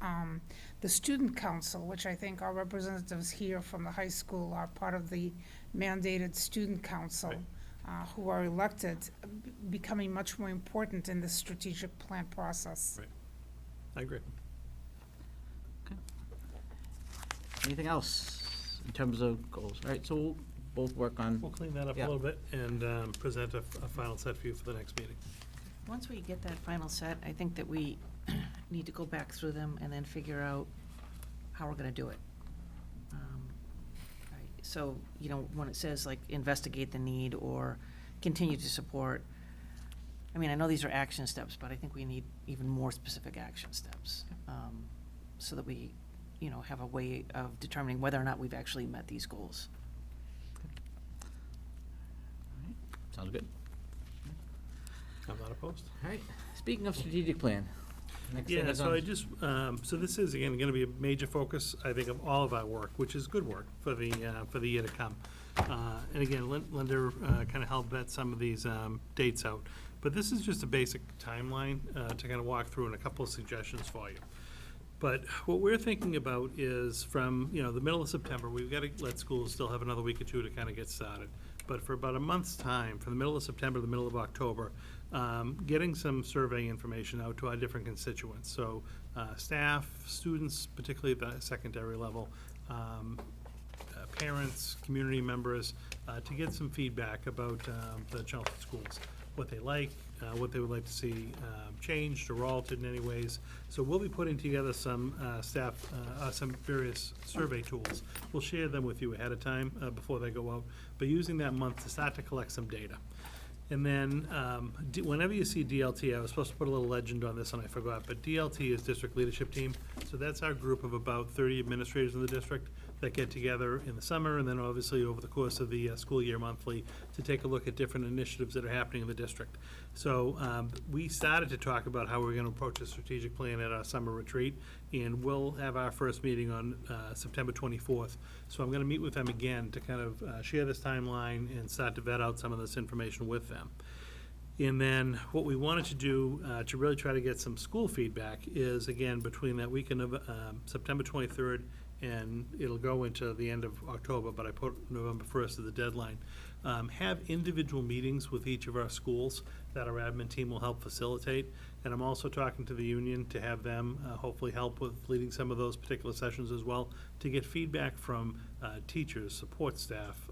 the Student Council, which I think our representatives here from the high school are part of the mandated Student Council, Right. who are elected, becoming much more important in the strategic plan process. Right. I agree. Anything else in terms of goals? All right, so we'll both work on, We'll clean that up a Yeah. little bit and present a final set for you for the next meeting. Once we get that final set, I think that we need to go back through them and then figure out how we're gonna do it. Right. So, when it says like investigate the need or continue to support, I know these are action steps, but I think we need even more specific action steps, so that we, have a way of determining whether or not we've actually met these goals. sounds good. I'm not opposed. All right, speaking of strategic plan. next thing Yeah, is so on- I just, so this is, again, gonna be a major focus, I think, of all of our work, which is good work for the year to come. And again, Linda kind of helped vet some of these dates out. But this is just a basic timeline to kind of walk through and a couple of suggestions for you. But what we're thinking about is from, the middle of September, we've got to let schools still have another week or two to kind of get started. But for about a month's time, from the middle of September to the middle of October, getting some survey information out to our different constituents. So staff, students, particularly at the secondary level, parents, community members, to get some feedback about the Chelmsford schools, what they like, what they would like to see changed or altered in any ways. So we'll be putting together some some various survey tools. We'll share them with you ahead of time before they go out, but using that month to start to collect some data. And then, whenever you see DLT, I was supposed to put a little legend on this and I forgot, but DLT is District Leadership Team. So that's our group of about 30 administrators in the district that get together in the summer and then obviously over the course of the school year monthly to take a look at different initiatives that are happening in the district. So we started to talk about how we're going to approach a strategic plan at our summer retreat, and we'll have our first meeting on September 24th. So I'm going to meet with them again to kind of share this timeline and start to vet out some of this information with them. And then what we wanted to do to really try to get some school feedback is, again, between that weekend of September 23rd and it'll go into the end of October, but I put November 1st as the deadline. Have individual meetings with each of our schools that our admin team will help facilitate. And I'm also talking to the union to have them hopefully help with leading some of those particular sessions as well, to get feedback from teachers, support staff,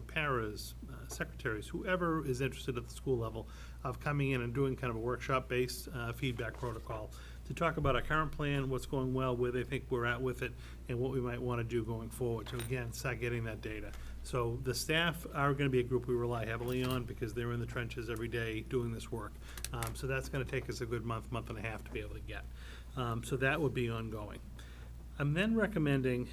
paras, secretaries, whoever is interested at the school level, of coming in and doing kind of a workshop-based feedback protocol to talk about our current plan, what's going well, where they think we're at with it, and what we might want to do going forward to, again, start getting that data. So the staff are going to be a group we rely heavily on because they're in the trenches every day doing this work. So that's going to take us a good month and a half to be able to get. So that would be ongoing. I'm then recommending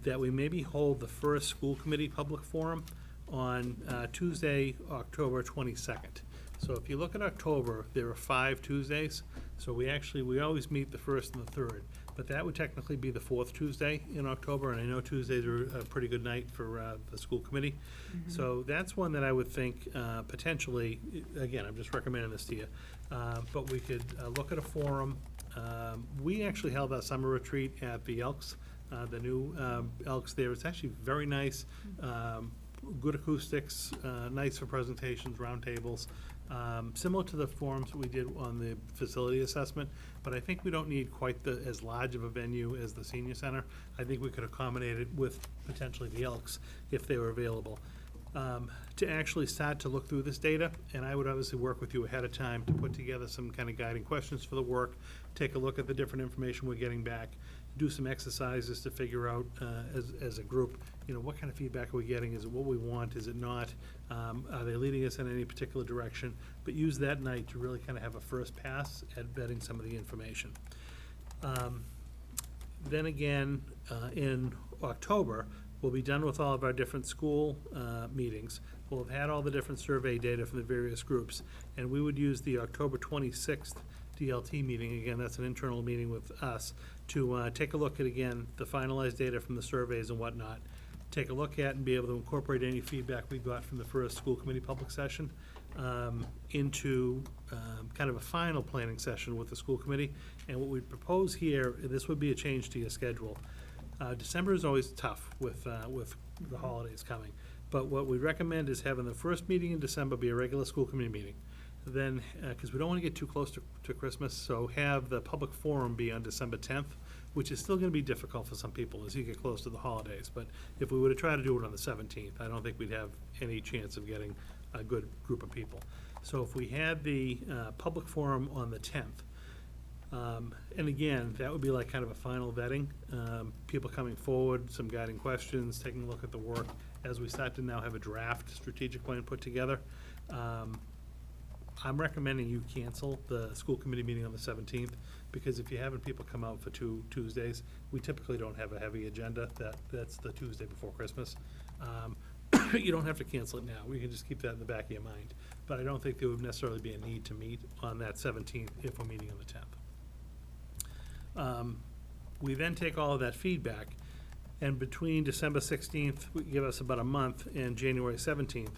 that we maybe hold the first school committee public forum on Tuesday, October 22nd. So if you look at October, there are 5 Tuesdays. So we always meet the first and the third, but that would technically be the 4th Tuesday in October, and I know Tuesdays are a pretty good night for the school committee. So that's one that I would think potentially, again, I'm just recommending this to you, but we could look at a forum. We actually held a summer retreat at the Elks, the new Elks there. It's actually very nice, good acoustics, nice for presentations, round tables. Similar to the forums that we did on the facility assessment, but I think we don't need quite as large of a venue as the senior center. I think we could accommodate it with potentially the Elks if they were available. To actually start to look through this data, and I would obviously work with you ahead of time to put together some kind of guiding questions for the work, take a look at the different information we're getting back, do some exercises to figure out as a group, what kind of feedback are we getting? Is it what we want? Is it not? Are they leading us in any particular direction? But use that night to really kind of have a first pass at vetting some of the information. Then again, in October, we'll be done with all of our different school meetings. We'll have had all the different survey data from the various groups, and we would use the October 26th DLT meeting, again, that's an internal meeting with us, to take a look at, again, the finalized data from the surveys and whatnot, take a look at and be able to incorporate any feedback we got from the first school committee public session into kind of a final planning session with the school committee. And what we'd propose here, this would be a change to your schedule. December is always tough with the holidays coming, but what we recommend is having the first meeting in December be a regular school committee meeting. Then, because we don't want to get too close to Christmas, so have the public forum be on December 10th, which is still going to be difficult for some people as you get close to the holidays. But if we were to try to do it on the 17th, I don't think we'd have any chance of getting a good group of people. So if we had the public forum on the 10th, and again, that would be like kind of a final vetting, people coming forward, some guiding questions, taking a look at the work as we start to now have a draft strategic plan put together. I'm recommending you cancel the school committee meeting on the 17th, because if you're having people come out for 2 Tuesdays, we typically don't have a heavy agenda. That's the Tuesday before Christmas. You don't have to cancel it now. We can just keep that in the back of your mind. But I don't think there would necessarily be a need to meet on that 17th if we're meeting on the 10th. We then take all of that feedback, and between December 16th, we give us about a month, and January 17th,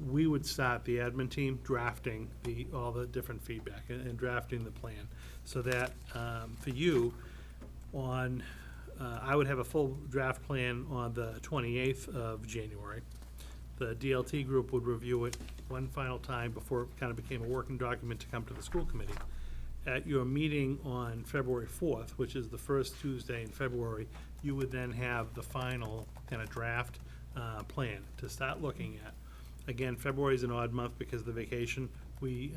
we would start the admin team drafting all the different feedback and drafting the plan. So that for you, I would have a full draft plan on the 28th of January. The DLT group would review it one final time before it kind of became a working document to come to the school committee. At your meeting on February 4th, which is the first Tuesday in February, you would then have the final kind of draft plan to start looking at. Again, February is an odd month because of the vacation. We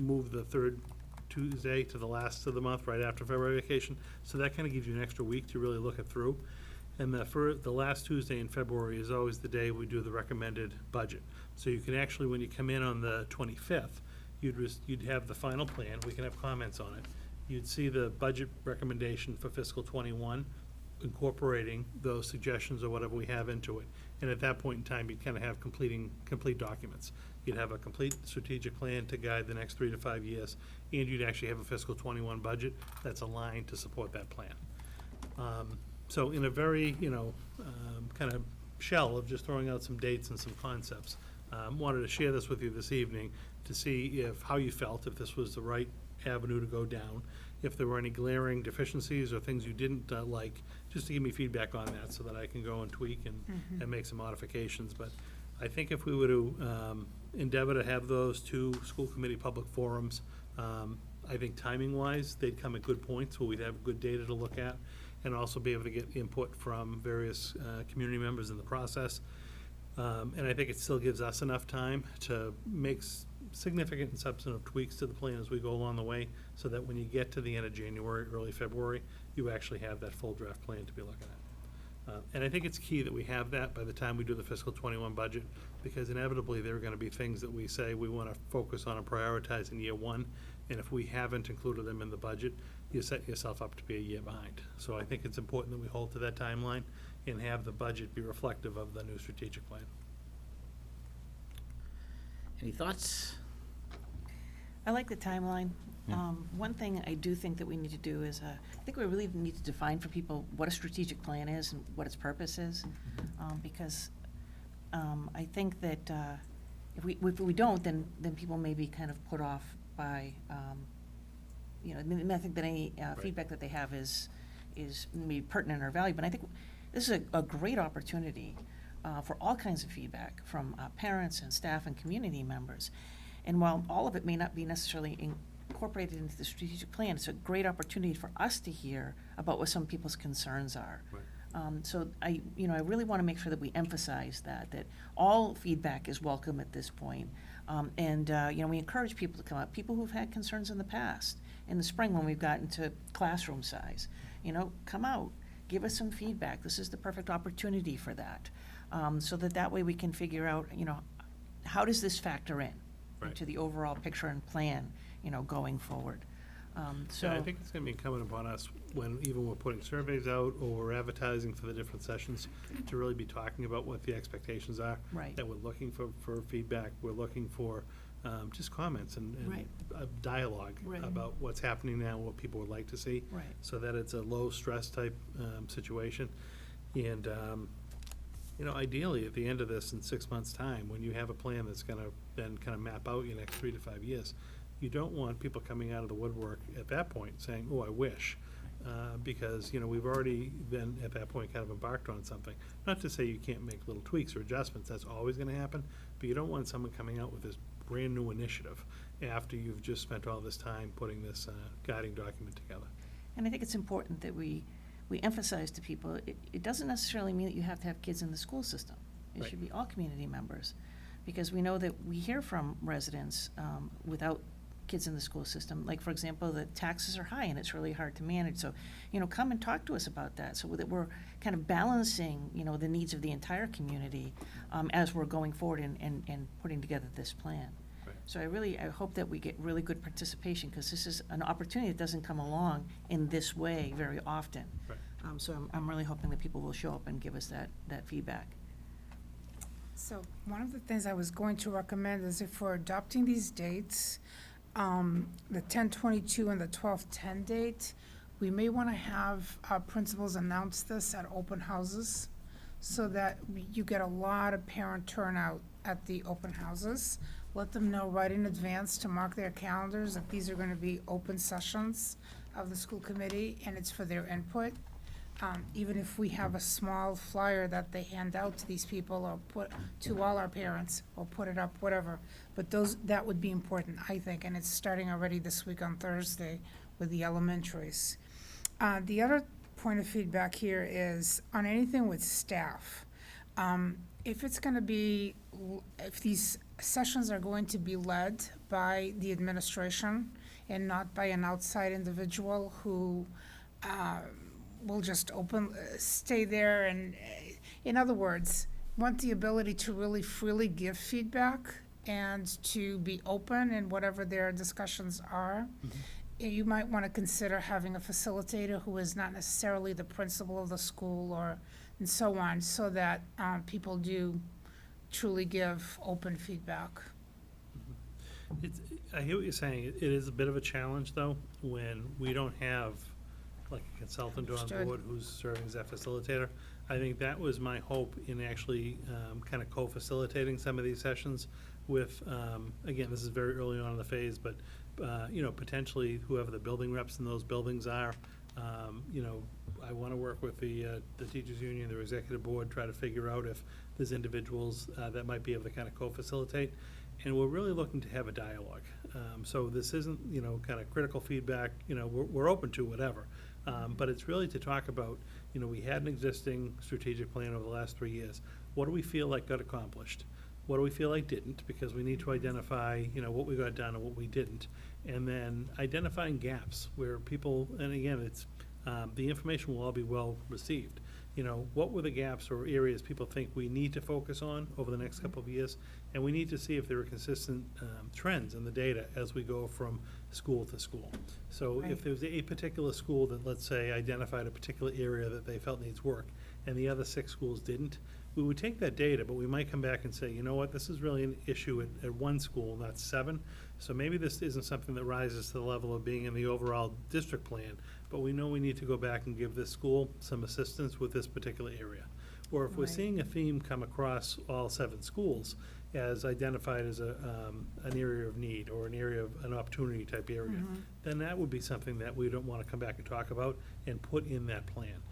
move the third Tuesday to the last of the month, right after February vacation. So that kind of gives you an extra week to really look it through. And the last Tuesday in February is always the day we do the recommended budget. So you can actually, when you come in on the 25th, you'd have the final plan. We can have comments on it. You'd see the budget recommendation for fiscal '21, incorporating those suggestions or whatever we have into it. And at that point in time, you'd kind of have complete documents. You'd have a complete strategic plan to guide the next 3 to 5 years, and you'd actually have a fiscal '21 budget that's aligned to support that plan. So in a very, kind of shell of just throwing out some dates and some concepts, wanted to share this with you this evening to see how you felt, if this was the right avenue to go down, if there were any glaring deficiencies or things you didn't like, just to give me feedback on that so that I can go and tweak and make some modifications. But I think if we were to endeavor to have those 2 school committee public forums, I think timing-wise, they'd come at good points where we'd have good data to look at and also be able to get input from various community members in the process. And I think it still gives us enough time to make significant and substantive tweaks to the plan as we go along the way, so that when you get to the end of January, early February, you actually have that full draft plan to be looking at. And I think it's key that we have that by the time we do the fiscal '21 budget, because inevitably there are going to be things that we say we want to focus on and prioritize in year 1, And if we haven't included them in the budget, you're setting yourself up to be a year behind. So I think it's important that we hold to that timeline and have the budget be reflective of the new strategic plan. Any thoughts? I like the timeline. Yeah. One thing I do think that we need to do is, I think we really need to define for people what a strategic plan is and what its purpose is. Because I think that if we don't, then people may be kind of put off by, I mean, I think that any feedback that they have is maybe pertinent or valuable. But I think this is a great opportunity for all kinds of feedback from parents and staff and community members. And while all of it may not be necessarily incorporated into the strategic plan, it's a great opportunity for us to hear about what some people's concerns are. Right. So I really want to make sure that we emphasize that all feedback is welcome at this point. And we encourage people to come up, people who've had concerns in the past. In the spring, when we've gotten to classroom size, come out, give us some feedback. This is the perfect opportunity for that. So that way we can figure out, how does this factor in Right. to the overall picture and plan, going forward. So Yeah, I think it's gonna be incumbent upon us when even we're putting surveys out or we're advertising for the different sessions to really be talking about what the expectations are. Right. That we're looking for feedback, we're looking for just comments and Right. Dialogue Right. about what's happening now, what people would like to see. Right. So that it's a low-stress type situation. And, ideally, at the end of this, in 6 months' time, when you have a plan that's gonna then kind of map out your next 3 to 5 years, you don't want people coming out of the woodwork at that point saying, oh, I wish. Because, we've already been, at that point, kind of embarked on something. Not to say you can't make little tweaks or adjustments, that's always gonna happen, but you don't want someone coming out with this brand-new initiative after you've just spent all this time putting this guiding document together. And I think it's important that we emphasize to people, it doesn't necessarily mean that you have to have kids in the school system. It Right. should be all community members. Because we know that we hear from residents without kids in the school system. Like, for example, the taxes are high and it's really hard to manage. So, come and talk to us about that so that we're kind of balancing, the needs of the entire community as we're going forward and putting together this plan. Right. So I hope that we get really good participation, because this is an opportunity that doesn't come along in this way very often. Right. So I'm really hoping that people will show up and give us that feedback. So one of the things I was going to recommend is if we're adopting these dates, the 10/22 and the 12/10 date, we may want to have our principals announce this at open houses so that you get a lot of parent turnout at the open houses. Let them know right in advance to mark their calendars that these are going to be open sessions of the school committee and it's for their input. Even if we have a small flyer that they hand out to these people or put to all our parents or put it up, whatever. But that would be important, I think, and it's starting already this week on Thursday with the elementaries. The other point of feedback here is on anything with staff. If it's gonna be, if these sessions are going to be led by the administration and not by an outside individual who, will just stay there and, in other words, want the ability to really freely give feedback and to be open in whatever their discussions are. You might want to consider having a facilitator who is not necessarily the principal of the school and so on, so that people do truly give open feedback. I hear what you're saying. It is a bit of a challenge, though, when we don't have like a consultant on Understood. board who's serving as that facilitator. I think that was my hope in actually kind of co-facilitating some of these sessions with, again, this is very early on in the phase, but, potentially whoever the building reps in those buildings are. I want to work with the teachers union, their executive board, try to figure out if there's individuals that might be able to kind of co-facilitate. And we're really looking to have a dialogue. So this isn't, kind of critical feedback, we're open to whatever. But it's really to talk about, we had an existing strategic plan over the last 3 years. What do we feel like got accomplished? What do we feel like didn't? Because we need to identify, what we got done and what we didn't. And then identifying gaps where people, and again, it's, the information will all be well received. you know, what were the gaps or areas people think we need to focus on over the next couple of years? And we need to see if there are consistent trends in the data as we go from school to school. So if there's a particular school that, let's say, identified a particular area that they felt needs work, and the other 6 schools didn't, we would take that data, but we might come back and say, you know what, this is really an issue at one school, not 7. So maybe this isn't something that rises to the level of being in the overall district plan, but we know we need to go back and give this school some assistance with this particular area. Or if we're seeing a theme come across all 7 schools as identified as an area of need or an area of an opportunity type area, then that would be something that we don't want to come back and talk about and put in that plan.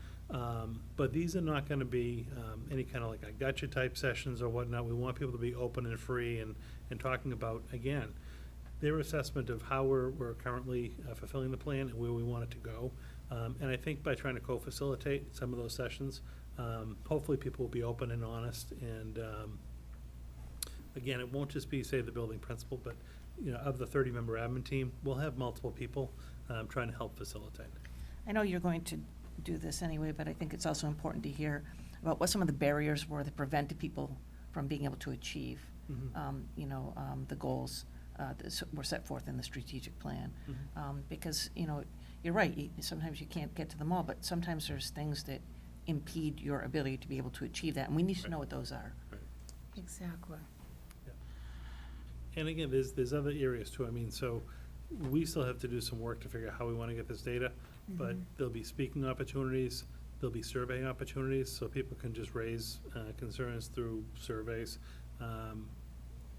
But these are not going to be any kind of like a gotcha type sessions or whatnot. We want people to be open and free and talking about, again, their assessment of how we're currently fulfilling the plan and where we want it to go. And I think by trying to co-facilitate some of those sessions, hopefully people will be open and honest. And again, it won't just be, say, the building principal, but you know, of the 30-member admin team, we'll have multiple people trying to help facilitate. I know you're going to do this anyway, but I think it's also important to hear about what some of the barriers were that prevented people from being able to achieve, the goals that were set forth in the strategic plan. Because, you know, you're right, sometimes you can't get to them all, but sometimes there's things that impede your ability to be able to achieve that, and we need to know what those are. Exactly. And again, there's other areas too. I mean, so we still have to do some work to figure out how we want to get this data, but there'll be speaking opportunities, there'll be surveying opportunities, so people can just raise concerns through surveys.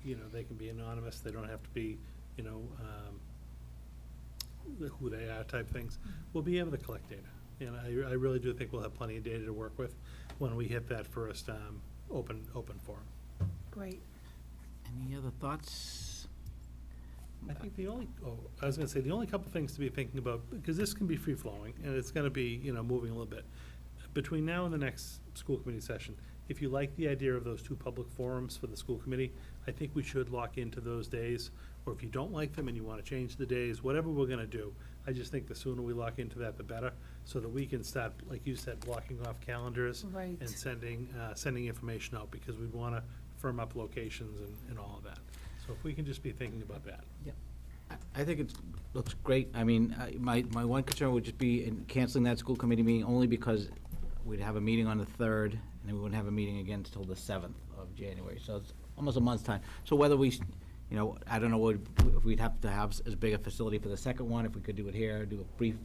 You know, they can be anonymous, they don't have to be, you know, who they are type things. We'll be able to collect data, and I really do think we'll have plenty of data to work with when we hit that first open forum. Great. Any other thoughts? I think the only couple things to be thinking about, because this can be free-flowing, and it's gonna be, you know, moving a little bit. Between now and the next school committee session, if you like the idea of those 2 public forums for the school committee, I think we should lock into those days. Or if you don't like them and you wanna change the days, whatever we're gonna do, I just think the sooner we lock into that, the better, so that we can start, like you said, blocking off calendars Right. and sending information out, because we wanna firm up locations and all of that. So if we can just be thinking about that. I think it looks great. I mean, my one concern would just be in canceling that school committee meeting only because we'd have a meeting on the 3rd, and then we wouldn't have a meeting again until the 7th of January. So it's almost a month's time. So whether we, you know, I don't know if we'd have to have as big a facility for the second one, if we could do it here, do a brief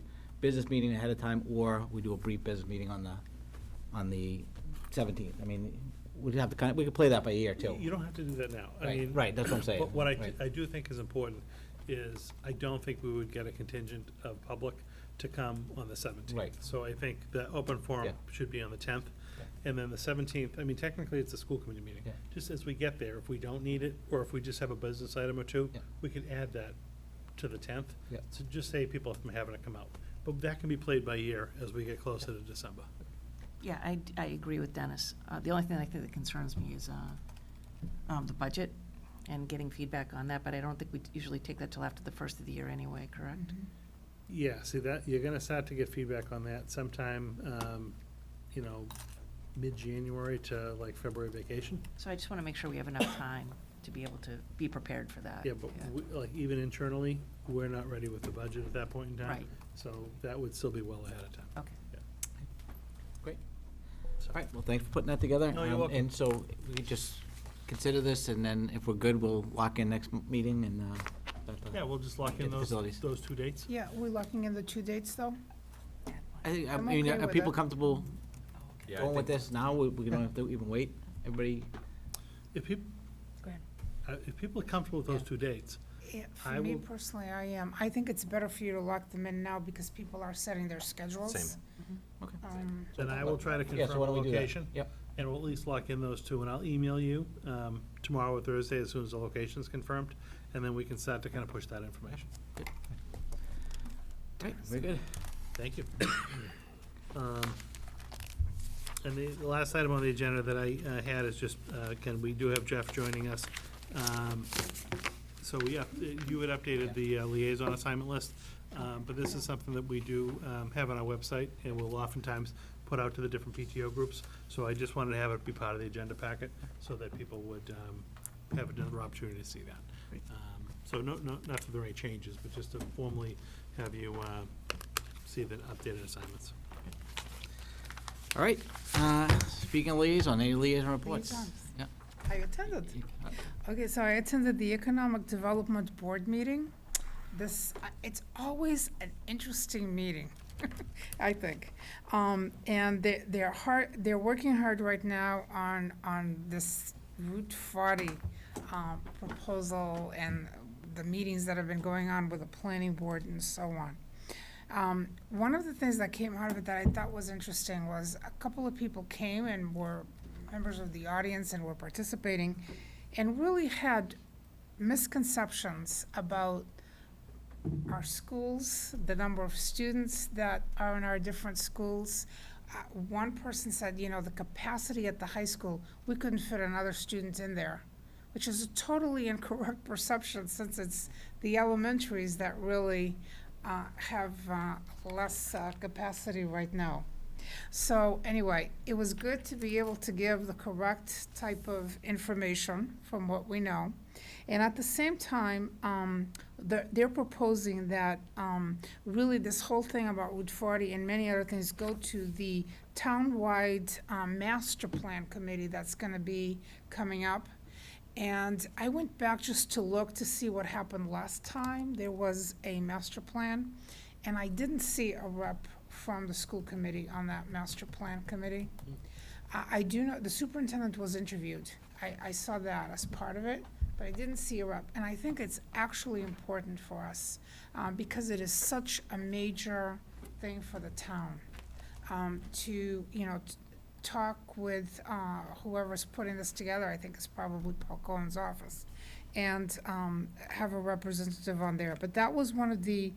business meeting ahead of time, or we do a brief business meeting on the 17th. I mean, we'd have to we could play that by ear too. You don't have to do that now. I Right, mean, right, that's what I'm saying. But what Right. I do think is important is, I don't think we would get a contingent of public to come on the 17th. Right. So I think the open forum Yeah. should be on the 10th. And then the 17th, I mean, technically, it's a school committee meeting. Yeah. Just as we get there, if we don't need it, or if we just have a business item or 2, Yeah. we could add that to the 10th. Yeah. To just save people from having to come out. But that can be played by ear as we get closer to December. Yeah, I agree with Dennis. The only thing I think that concerns me is the budget and getting feedback on that, but I don't think we usually take that till after the first of the year anyway, correct? Yeah, see that, you're gonna start to get feedback on that sometime, you know, mid-January to like February vacation. So I just want to make sure we have enough time to be able to be prepared for that. Yeah, but like even internally, we're not ready with the budget at that point in time. Right. So that would still be well ahead of time. Okay. Great. So- All right, well, thanks for putting that together. No, you're welcome. And so we could just consider this, and then if we're good, we'll lock in next meeting and start the- Yeah, we'll just lock Get in the facilities. those 2 dates. Yeah, we're locking in the 2 dates, though? I think, I I'm mean, okay are with people it. comfortable Yeah, I going with think- this now? We don't have to even wait? Everybody, If people, Go ahead. if people are comfortable with those 2 dates, Yeah, I for me will- personally, I am. I think it's better for you to lock them in now because people are setting their schedules. Same. okay. then I will try to Yeah, so confirm why a don't we do that? location. Yep. And we'll at least lock in those 2, and I'll email you tomorrow or Thursday as soon as the location's confirmed, and then we can start to kind of push that information. Great, very good. Thank you. And the last item on the agenda that I had is just, again, we do have Jeff joining us. So you had updated the liaison assignment list, but this is something that we do have on our website, and we'll oftentimes put out to the different PTO groups. So I just wanted to have it be part of the agenda packet so that people would have another opportunity to see that. Great. So not that there are any changes, but just to formally have you see the updated assignments. All right, speaking of liaison, any liaison reports? Liaisons. Yeah. I attended. Okay, so I attended the Economic Development Board meeting. It's always an interesting meeting, I think. And they're working hard right now on this Route 40 proposal and the meetings that have been going on with the planning board and so on. One of the things that came out of it that I thought was interesting was a couple of people came and were members of the audience and were participating and really had misconceptions about our schools, the number of students that are in our different schools. One person said, the capacity at the high school, we couldn't fit another student in there, which is a totally incorrect perception since it's the elementaries that really have less capacity right now. So anyway, it was good to be able to give the correct type of information from what we know. And at the same time, they're proposing that really this whole thing about Route 40 and many other things go to the town-wide master plan committee that's going to be coming up. And I went back just to look to see what happened last time. There was a master plan, and I didn't see a rep from the school committee on that master plan committee. I do know the superintendent was interviewed. I saw that as part of it, but I didn't see a rep. And I think it's actually important for us because it is such a major thing for the town to, talk with whoever's putting this together. I think it's probably Paul Cohen's office, and have a representative on there. But that was one of the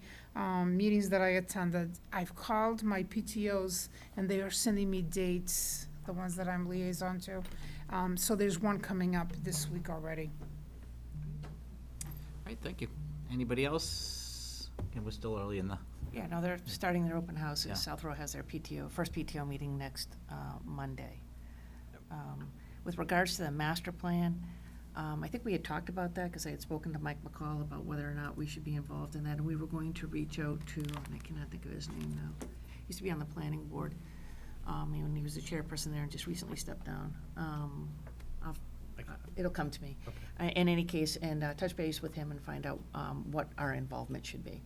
meetings that I attended. I've called my PTOs, and they are sending me dates, the ones that I'm liaison to. So there's one coming up this week already. All right, thank you. Anybody else? And we're still early in the. Yeah, no, they're starting their open houses. Yeah. South Row has their first PTO meeting next Monday. With regards to the master plan, I think we had talked about that because I had spoken to Mike McCall about whether or not we should be involved in that, and we were going to reach out to, and I cannot think of his name now, he used to be on the planning board, and he was the chairperson there and just recently stepped down. It'll come to me. Okay. In any case, and touch base with him and find out what our involvement should be.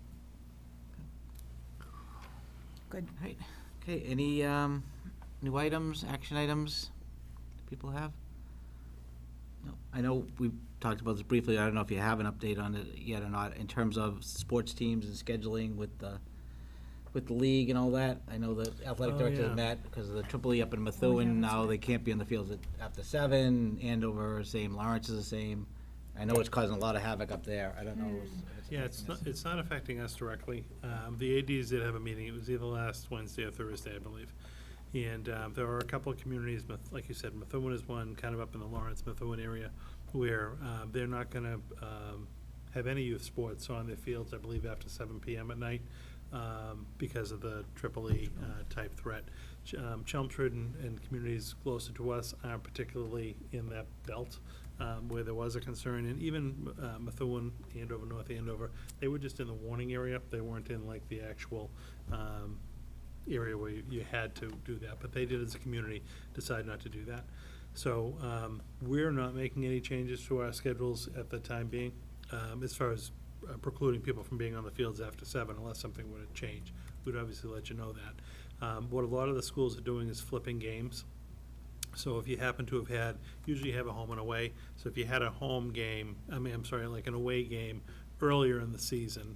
Good. Right. Okay, any new items, action items people have? No. I know we talked about this briefly. I don't know if you have an update on it yet or not in terms of sports teams and scheduling with the league and all that. I know the athletic directors met because of the Triple E up in Methuen. Now they can't be in the fields after 7. Andover, same. Lawrence is the same. I know it's causing a lot of havoc up there. I don't know. Yeah, it's not affecting us directly. The ADs did have a meeting. It was either last Wednesday or Thursday, I believe. And there are a couple of communities, like you said, Methuen is one, kind of up in the Lawrence, Methuen area, where they're not going to have any youth sports on their fields, I believe, after 7 p.m. at night because of the Triple E type threat. Chelmsford and communities closer to us aren't particularly in that belt. Where there was a concern, and even Methuen, Andover, North Andover, they were just in the warning area. They weren't in like the actual area where you had to do that, but they did as a community decide not to do that. So we're not making any changes to our schedules at the time being, as far as precluding people from being on the fields after 7 unless something were to change. We'd obviously let you know that. What a lot of the schools are doing is flipping games. So if you happen to have had, usually you have a home and away, so if you had a home game, like an away game earlier in the season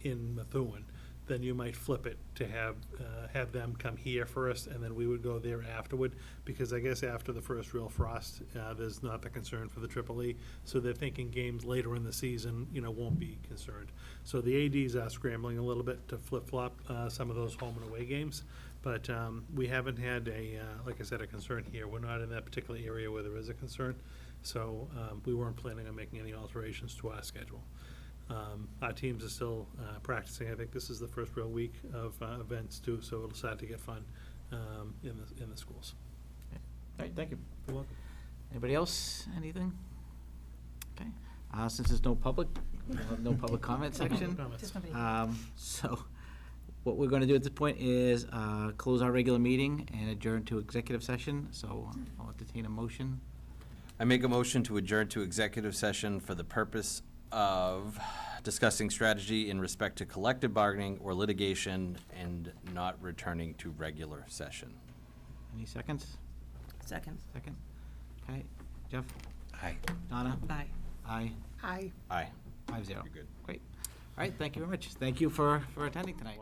in Methuen, then you might flip it to have them come here first, and then we would go there afterward, because I guess after the first real frost, there's not the concern for the Triple E, so they're thinking games later in the season, won't be concerned. So the ADs are scrambling a little bit to flip-flop some of those home and away games. But we haven't had like I said, a concern here. We're not in that particular area where there is a concern. So we weren't planning on making any alterations to our schedule. Our teams are still practicing. I think this is the first real week of events too, so it'll start to get fun in the schools. All right, thank you. You're welcome. Anybody else, anything? Okay, since there's no public, we'll have no public comment section. Comments. Just nobody. So, what we're gonna do at this point is, close our regular meeting and adjourn to executive session, so I'll entertain a motion. I make a motion to adjourn to executive session for the purpose of discussing strategy in respect to collective bargaining or litigation and not returning to regular session. Any seconds? Second. Second? Okay, Jeff? Aye. Donna? Aye. Aye. Aye. Aye. 5-0. You're good. Great. All right, thank you very much. Thank you for attending tonight.